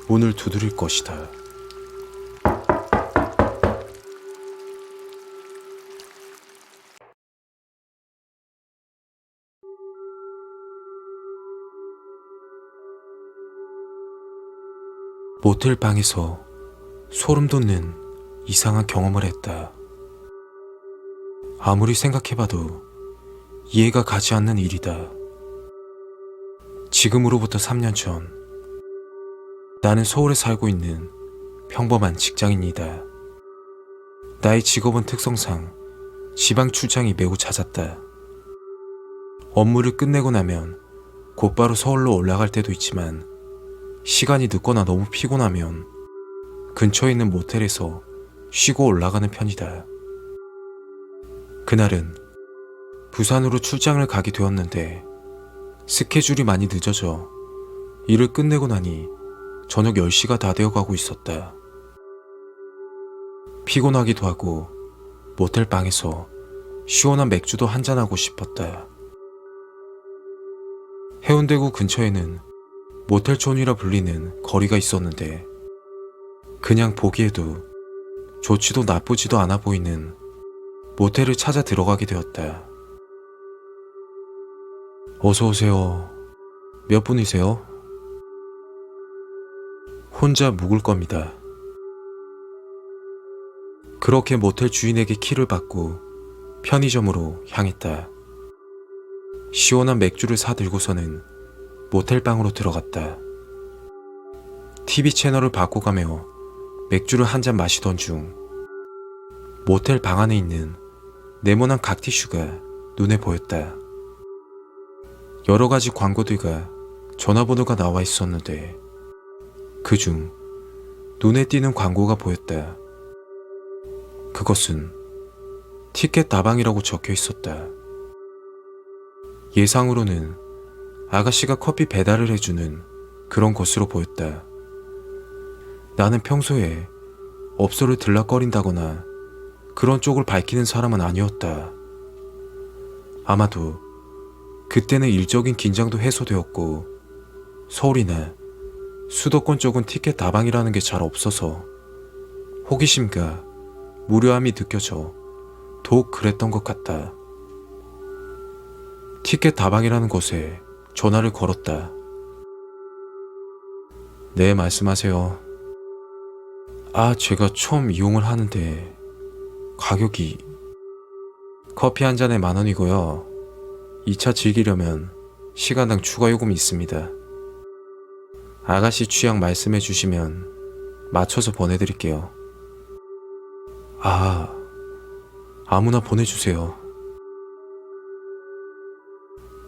문을 두드릴 것이다. 모텔 방에서 소름 돋는 이상한 경험을 했다. 아무리 생각해봐도 이해가 가지 않는 일이다. 지금으로부터 3년 전, 나는 서울에 살고 있는 평범한 직장인이다. 나의 직업은 특성상 지방 출장이 매우 잦았다. 업무를 끝내고 나면 곧바로 서울로 올라갈 때도 있지만 시간이 늦거나 너무 피곤하면 근처에 있는 모텔에서 쉬고 올라가는 편이다. 그날은 부산으로 출장을 가게 되었는데 스케줄이 많이 늦어져 일을 끝내고 나니 저녁 10시가 다 되어가고 있었다. 피곤하기도 하고 모텔 방에서 시원한 맥주도 한잔하고 싶었다. 해운대구 근처에는 모텔촌이라 불리는 거리가 있었는데 그냥 보기에도 좋지도 나쁘지도 않아 보이는 모텔을 찾아 들어가게 되었다. 어서 오세요. 몇 분이세요? 혼자 묵을 겁니다. 그렇게 모텔 주인에게 키를 받고 편의점으로 향했다. 시원한 맥주를 사들고서는 모텔 방으로 들어갔다. TV 채널을 바꿔가며 맥주를 한 잔 마시던 중 모텔 방 안에 있는 네모난 각티슈가 눈에 보였다. 여러 가지 광고들과 전화번호가 나와 있었는데 그중 눈에 띄는 광고가 보였다. 그것은 티켓 다방이라고 적혀 있었다. 예상으로는 아가씨가 커피 배달을 해주는 그런 곳으로 보였다. 나는 평소에 업소를 들락거린다거나 그런 쪽을 밝히는 사람은 아니었다. 아마도 그때는 일적인 긴장도 해소되었고 서울이나 수도권 쪽은 티켓 다방이라는 게 잘 없어서 호기심과 무료함이 느껴져 더욱 그랬던 것 같다. 티켓 다방이라는 곳에 전화를 걸었다. 네, 말씀하세요. 제가 처음 이용을 하는데 가격이 커피 한 잔에 10,000원이고요. 2차 즐기려면 시간당 추가 요금이 있습니다. 아가씨 취향 말씀해 주시면 맞춰서 보내드릴게요. 아무나 보내주세요.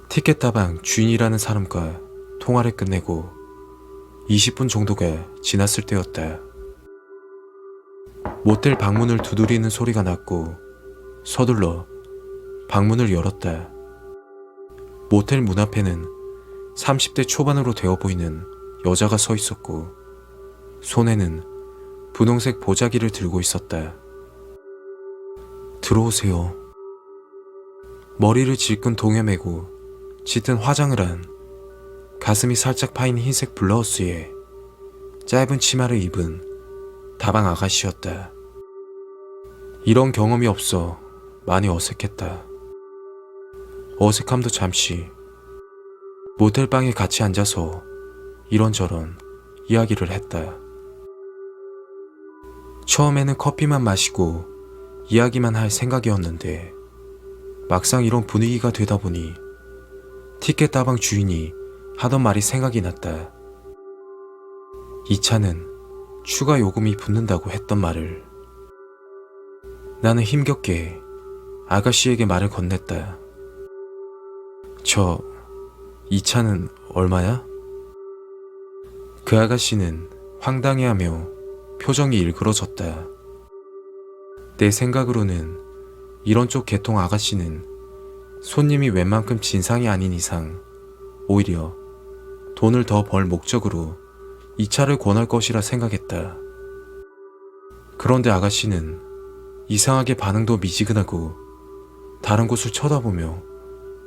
티켓 다방 주인이라는 사람과 통화를 끝내고 20분 정도가 지났을 때였다. 모텔 방문을 두드리는 소리가 났고 서둘러 방문을 열었다. 모텔 문 앞에는 30대 초반으로 되어 보이는 여자가 서 있었고 손에는 분홍색 보자기를 들고 있었다. 들어오세요. 머리를 질끈 동여매고 짙은 화장을 한 가슴이 살짝 파인 흰색 블라우스에 짧은 치마를 입은 다방 아가씨였다. 이런 경험이 없어 많이 어색했다. 어색함도 잠시 모텔방에 같이 앉아서 이런저런 이야기를 했다. 처음에는 커피만 마시고 이야기만 할 생각이었는데 막상 이런 분위기가 되다 보니 티켓 다방 주인이 하던 말이 생각이 났다. 이 차는 추가 요금이 붙는다고 했던 말을. 나는 힘겹게 아가씨에게 말을 건넸다. 이 차는 얼마야? 그 아가씨는 황당해하며 표정이 일그러졌다. 내 생각으로는 이런 쪽 계통 아가씨는 손님이 웬만큼 진상이 아닌 이상 오히려 돈을 더 벌 목적으로 이 차를 권할 것이라 생각했다. 그런데 아가씨는 이상하게 반응도 미지근하고 다른 곳을 쳐다보며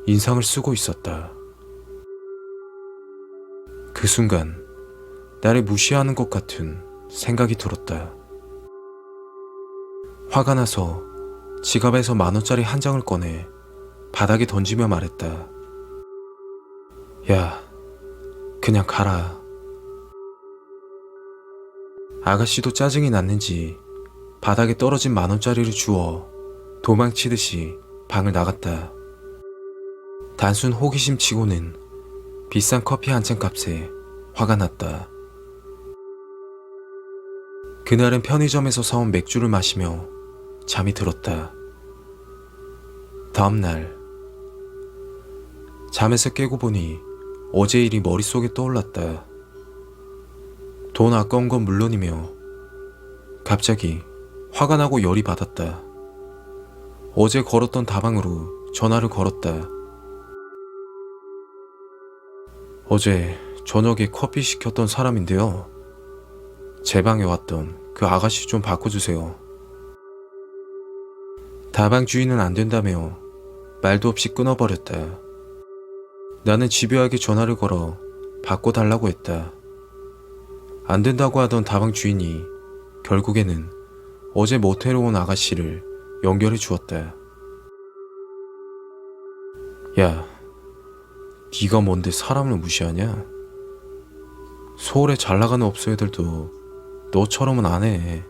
인상을 쓰고 있었다. 그 순간 나를 무시하는 것 같은 생각이 들었다. 화가 나서 지갑에서 10,000원짜리 한 장을 꺼내 바닥에 던지며 말했다. 야, 그냥 가라. 아가씨도 짜증이 났는지 바닥에 떨어진 10,000원짜리를 주워 도망치듯이 방을 나갔다. 단순 호기심 치고는 비싼 커피 한 잔 값에 화가 났다. 그날은 편의점에서 사온 맥주를 마시며 잠이 들었다. 다음날 잠에서 깨고 보니 어제 일이 머릿속에 떠올랐다. 돈 아까운 건 물론이며 갑자기 화가 나고 열이 받았다. 어제 걸었던 다방으로 전화를 걸었다. 어제 저녁에 커피 시켰던 사람인데요. 제 방에 왔던 그 아가씨 좀 바꿔주세요. 다방 주인은 안 된다며 말도 없이 끊어버렸다. 나는 집요하게 전화를 걸어 바꿔달라고 했다. 안 된다고 하던 다방 주인이 결국에는 어제 모텔에 온 아가씨를 연결해 주었다. 야, 네가 뭔데 사람을 무시하냐? 서울에 잘나가는 업소 애들도 너처럼은 안 해.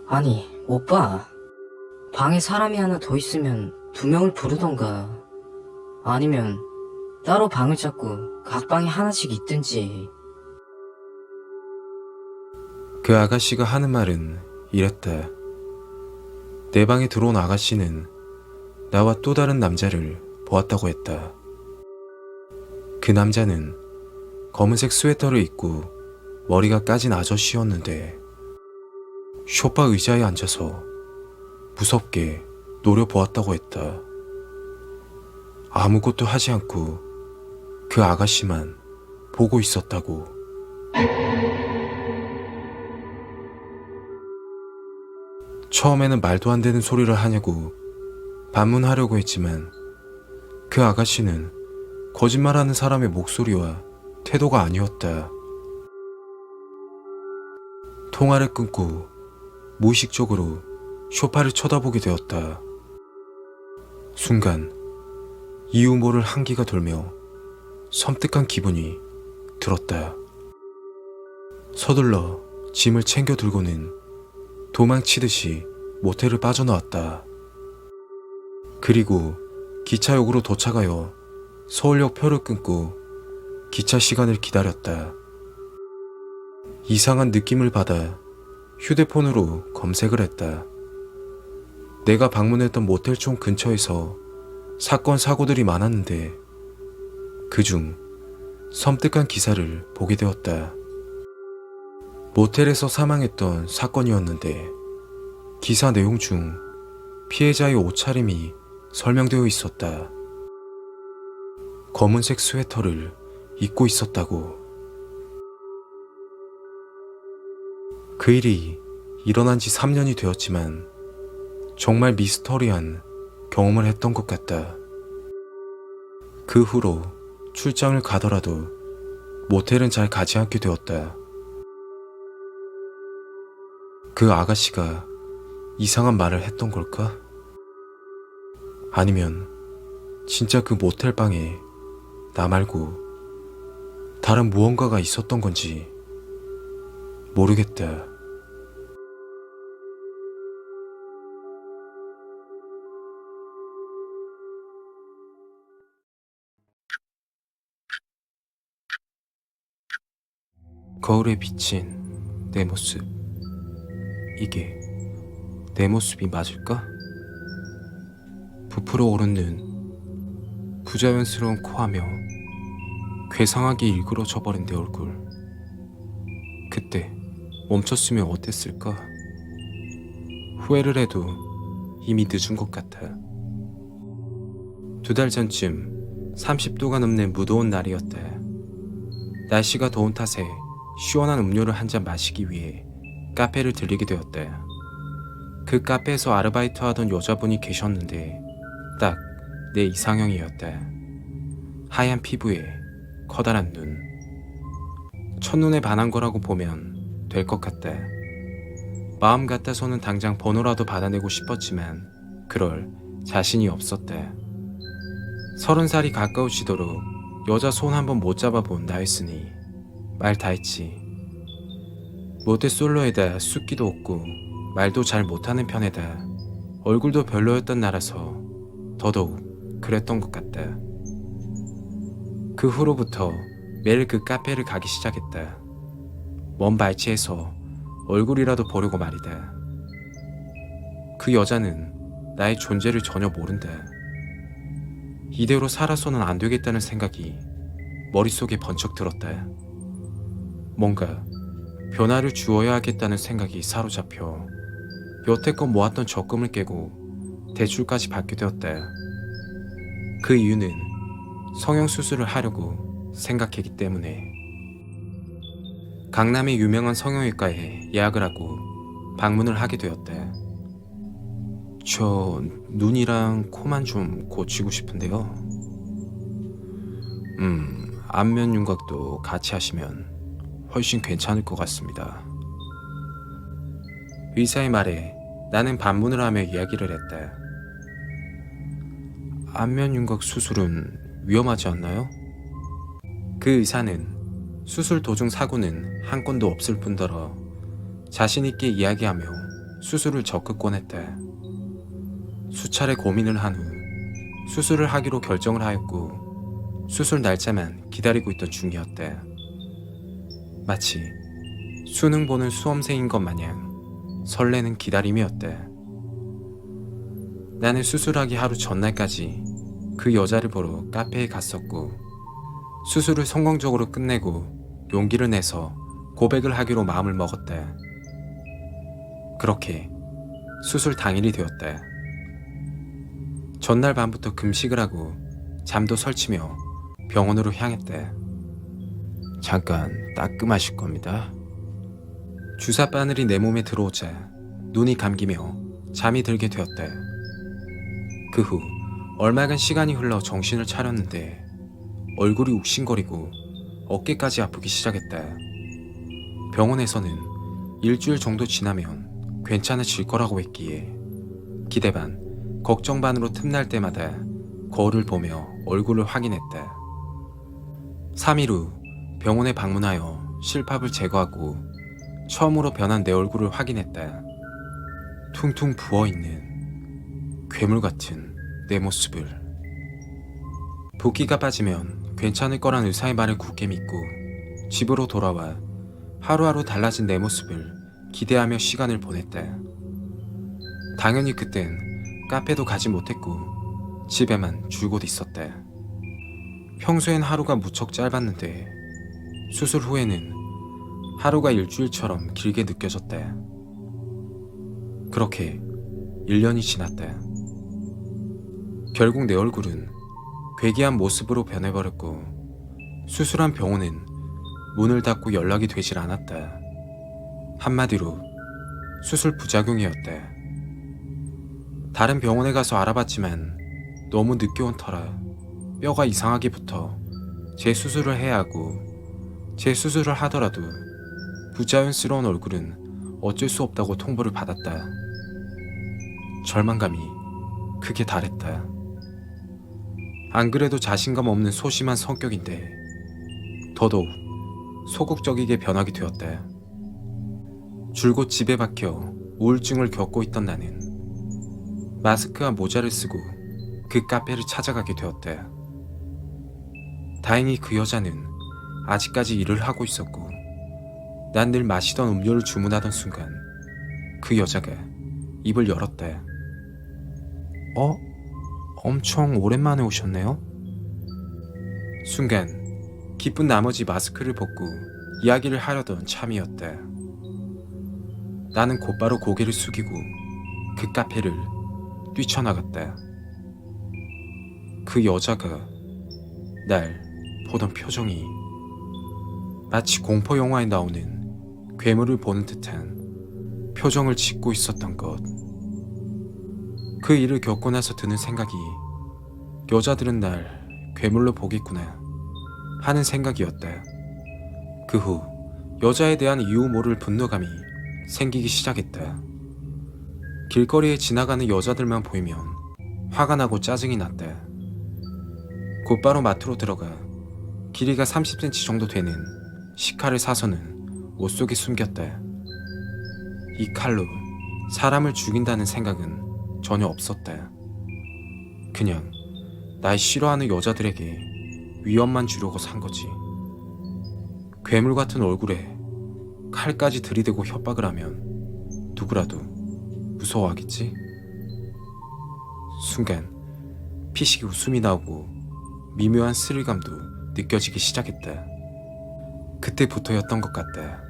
아니, 오빠. 방에 사람이 하나 더 있으면 2명을 부르던가. 아니면 따로 방을 잡고 각 방에 하나씩 있든지. 그 아가씨가 하는 말은 이랬다. 내 방에 들어온 아가씨는 나와 또 다른 남자를 보았다고 했다. 그 남자는 검은색 스웨터를 입고 머리가 까진 아저씨였는데 소파 의자에 앉아서 무섭게 노려보았다고 했다. 아무것도 하지 않고 그 아가씨만 보고 있었다고. 처음에는 말도 안 되는 소리를 하냐고 반문하려고 했지만 그 아가씨는 거짓말하는 사람의 목소리와 태도가 아니었다. 통화를 끊고 무의식적으로 소파를 쳐다보게 되었다. 순간 이유 모를 한기가 돌며 섬뜩한 기분이 들었다. 서둘러 짐을 챙겨 들고는 도망치듯이 모텔을 빠져나왔다. 그리고 기차역으로 도착하여 서울역 표를 끊고 기차 시간을 기다렸다. 이상한 느낌을 받아 휴대폰으로 검색을 했다. 내가 방문했던 모텔촌 근처에서 사건 사고들이 많았는데 그중 섬뜩한 기사를 보게 되었다. 모텔에서 사망했던 사건이었는데 기사 내용 중 피해자의 옷차림이 설명되어 있었다. 검은색 스웨터를 입고 있었다고. 그 일이 일어난 지 3년이 되었지만 정말 미스터리한 경험을 했던 것 같다. 그 후로 출장을 가더라도 모텔은 잘 가지 않게 되었다. 그 아가씨가 이상한 말을 했던 걸까? 아니면 진짜 그 모텔 방에 나 말고 다른 무언가가 있었던 건지 모르겠다. 거울에 비친 내 모습. 이게 내 모습이 맞을까? 부풀어 오르는 부자연스러운 코하며 괴상하게 일그러져 버린 내 얼굴. 그때 멈췄으면 어땠을까? 후회를 해도 이미 늦은 것 같아. 2달 전쯤 30도가 넘는 무더운 날이었다. 날씨가 더운 탓에 시원한 음료를 한 잔 마시기 위해 카페를 들리게 되었다. 그 카페에서 아르바이트 하던 여자분이 계셨는데 딱 내 이상형이었다. 하얀 피부에 커다란 눈. 첫눈에 반한 거라고 보면 될 것 같다. 마음 같아서는 당장 번호라도 받아내고 싶었지만 그럴 자신이 없었다. 30살이 가까우시도록 여자 손 한번 못 잡아본 나였으니 말 다 했지. 모태솔로에다 숫기도 없고 말도 잘 못하는 편에다 얼굴도 별로였던 나라서 더더욱 그랬던 것 같다. 그 후로부터 매일 그 카페를 가기 시작했다. 먼 발치에서 얼굴이라도 보려고 말이다. 그 여자는 나의 존재를 전혀 모른다. 이대로 살아서는 안 되겠다는 생각이 머릿속에 번쩍 들었다. 뭔가 변화를 주어야 하겠다는 생각이 사로잡혀 여태껏 모았던 적금을 깨고 대출까지 받게 되었다. 그 이유는 성형수술을 하려고 생각했기 때문에. 강남의 유명한 성형외과에 예약을 하고 방문을 하게 되었다. 저 눈이랑 코만 좀 고치고 싶은데요. 안면 윤곽도 같이 하시면 훨씬 괜찮을 것 같습니다. 의사의 말에 나는 반문을 하며 이야기를 했다. 안면 윤곽 수술은 위험하지 않나요? 그 의사는 수술 도중 사고는 한 건도 없을 뿐더러 자신있게 이야기하며 수술을 적극 권했다. 수차례 고민을 한 후 수술을 하기로 결정을 하였고 수술 날짜만 기다리고 있던 중이었다. 마치 수능 보는 수험생인 것 마냥 설레는 기다림이었대. 나는 수술하기 하루 전날까지 그 여자를 보러 카페에 갔었고, 수술을 성공적으로 끝내고 용기를 내서 고백을 하기로 마음을 먹었대. 그렇게 수술 당일이 되었대. 전날 밤부터 금식을 하고 잠도 설치며 병원으로 향했대. 잠깐 따끔하실 겁니다. 주사 바늘이 내 몸에 들어오자 눈이 감기며 잠이 들게 되었대. 그 후 얼마간 시간이 흘러 정신을 차렸는데 얼굴이 욱신거리고 어깨까지 아프기 시작했대. 병원에서는 일주일 정도 지나면 괜찮아질 거라고 했기에 기대 반 걱정 반으로 틈날 때마다 거울을 보며 얼굴을 확인했대. 3일 후 병원에 방문하여 실밥을 제거하고 처음으로 변한 내 얼굴을 확인했대. 퉁퉁 부어있는 괴물 같은 내 모습을. 붓기가 빠지면 괜찮을 거란 의사의 말을 굳게 믿고 집으로 돌아와 하루하루 달라진 내 모습을 기대하며 시간을 보냈대. 당연히 그땐 카페도 가지 못했고 집에만 줄곧 있었대. 평소엔 하루가 무척 짧았는데 수술 후에는 하루가 일주일처럼 길게 느껴졌대. 그렇게 1년이 지났대. 결국 내 얼굴은 괴기한 모습으로 변해버렸고 수술한 병원은 문을 닫고 연락이 되질 않았다. 한마디로 수술 부작용이었대. 다른 병원에 가서 알아봤지만 너무 늦게 온 터라 뼈가 이상하게 붙어 재수술을 해야 하고 재수술을 하더라도 부자연스러운 얼굴은 어쩔 수 없다고 통보를 받았다. 절망감이 극에 달했다. 안 그래도 자신감 없는 소심한 성격인데 더더욱 소극적이게 변하게 되었대. 줄곧 집에 박혀 우울증을 겪고 있던 나는 마스크와 모자를 쓰고 그 카페를 찾아가게 되었대. 다행히 그 여자는 아직까지 일을 하고 있었고 난 늘 마시던 음료를 주문하던 순간 그 여자가 입을 열었대. 엄청 오랜만에 오셨네요? 순간 기쁜 나머지 마스크를 벗고 이야기를 하려던 참이었대. 나는 곧바로 고개를 숙이고 그 카페를 뛰쳐나갔대. 그 여자가 날 보던 표정이 마치 공포 영화에 나오는 괴물을 보는 듯한 표정을 짓고 있었던 것. 그 일을 겪고 나서 드는 생각이 여자들은 날 괴물로 보겠구나 하는 생각이었다. 그 후 여자에 대한 이유 모를 분노감이 생기기 시작했다. 길거리에 지나가는 여자들만 보이면 화가 나고 짜증이 났다. 곧바로 마트로 들어가 길이가 30cm 정도 되는 식칼을 사서는 옷 속에 숨겼다. 이 칼로 사람을 죽인다는 생각은 전혀 없었다. 그냥 날 싫어하는 여자들에게 위험만 주려고 산 거지. 괴물 같은 얼굴에 칼까지 들이대고 협박을 하면 누구라도 무서워하겠지? 순간 피식이 웃음이 나오고 미묘한 스릴감도 느껴지기 시작했다. 그때부터였던 것 같다.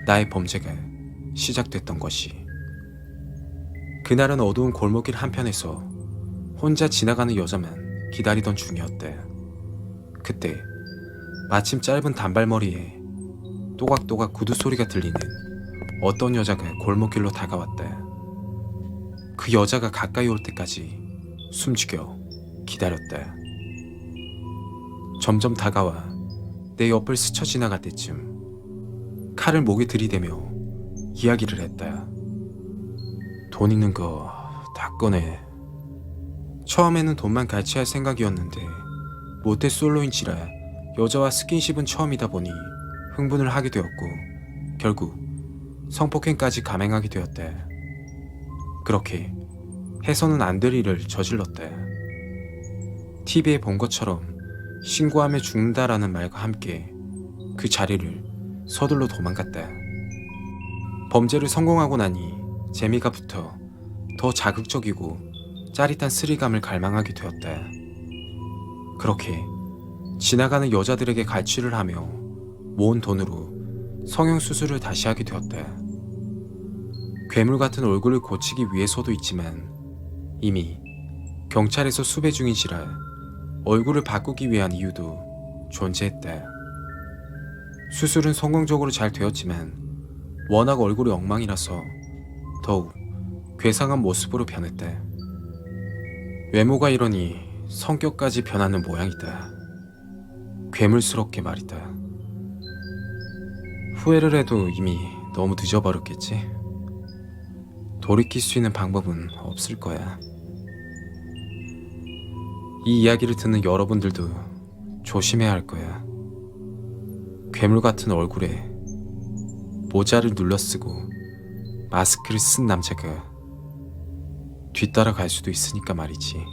나의 범죄가 시작됐던 것이. 그날은 어두운 골목길 한편에서 혼자 지나가는 여자만 기다리던 중이었대. 그때 마침 짧은 단발머리에 또각또각 구두 소리가 들리는 어떤 여자가 골목길로 다가왔대. 그 여자가 가까이 올 때까지 숨죽여 기다렸대. 점점 다가와 내 옆을 스쳐 지나갈 때쯤 칼을 목에 들이대며 이야기를 했다. 돈 있는 거 다 꺼내. 처음에는 돈만 갈취할 생각이었는데 모태솔로인지라 여자와 스킨십은 처음이다 보니 흥분을 하게 되었고 결국 성폭행까지 감행하게 되었대. 그렇게 해서는 안 될 일을 저질렀대. TV에 본 것처럼 신고하면 죽는다라는 말과 함께 그 자리를 서둘러 도망갔다. 범죄를 성공하고 나니 재미가 붙어 더 자극적이고 짜릿한 스릴감을 갈망하게 되었다. 그렇게 지나가는 여자들에게 갈취를 하며 모은 돈으로 성형수술을 다시 하게 되었다. 괴물 같은 얼굴을 고치기 위해서도 있지만 이미 경찰에서 수배 중인지라 얼굴을 바꾸기 위한 이유도 존재했다. 수술은 성공적으로 잘 되었지만 워낙 얼굴이 엉망이라서 더욱 괴상한 모습으로 변했다. 외모가 이러니 성격까지 변하는 모양이다. 괴물스럽게 말이다. 후회를 해도 이미 너무 늦어버렸겠지. 돌이킬 수 있는 방법은 없을 거야. 이 이야기를 듣는 여러분들도 조심해야 할 거야. 괴물 같은 얼굴에 모자를 눌러쓰고 마스크를 쓴 남자가 뒤따라 갈 수도 있으니까 말이지.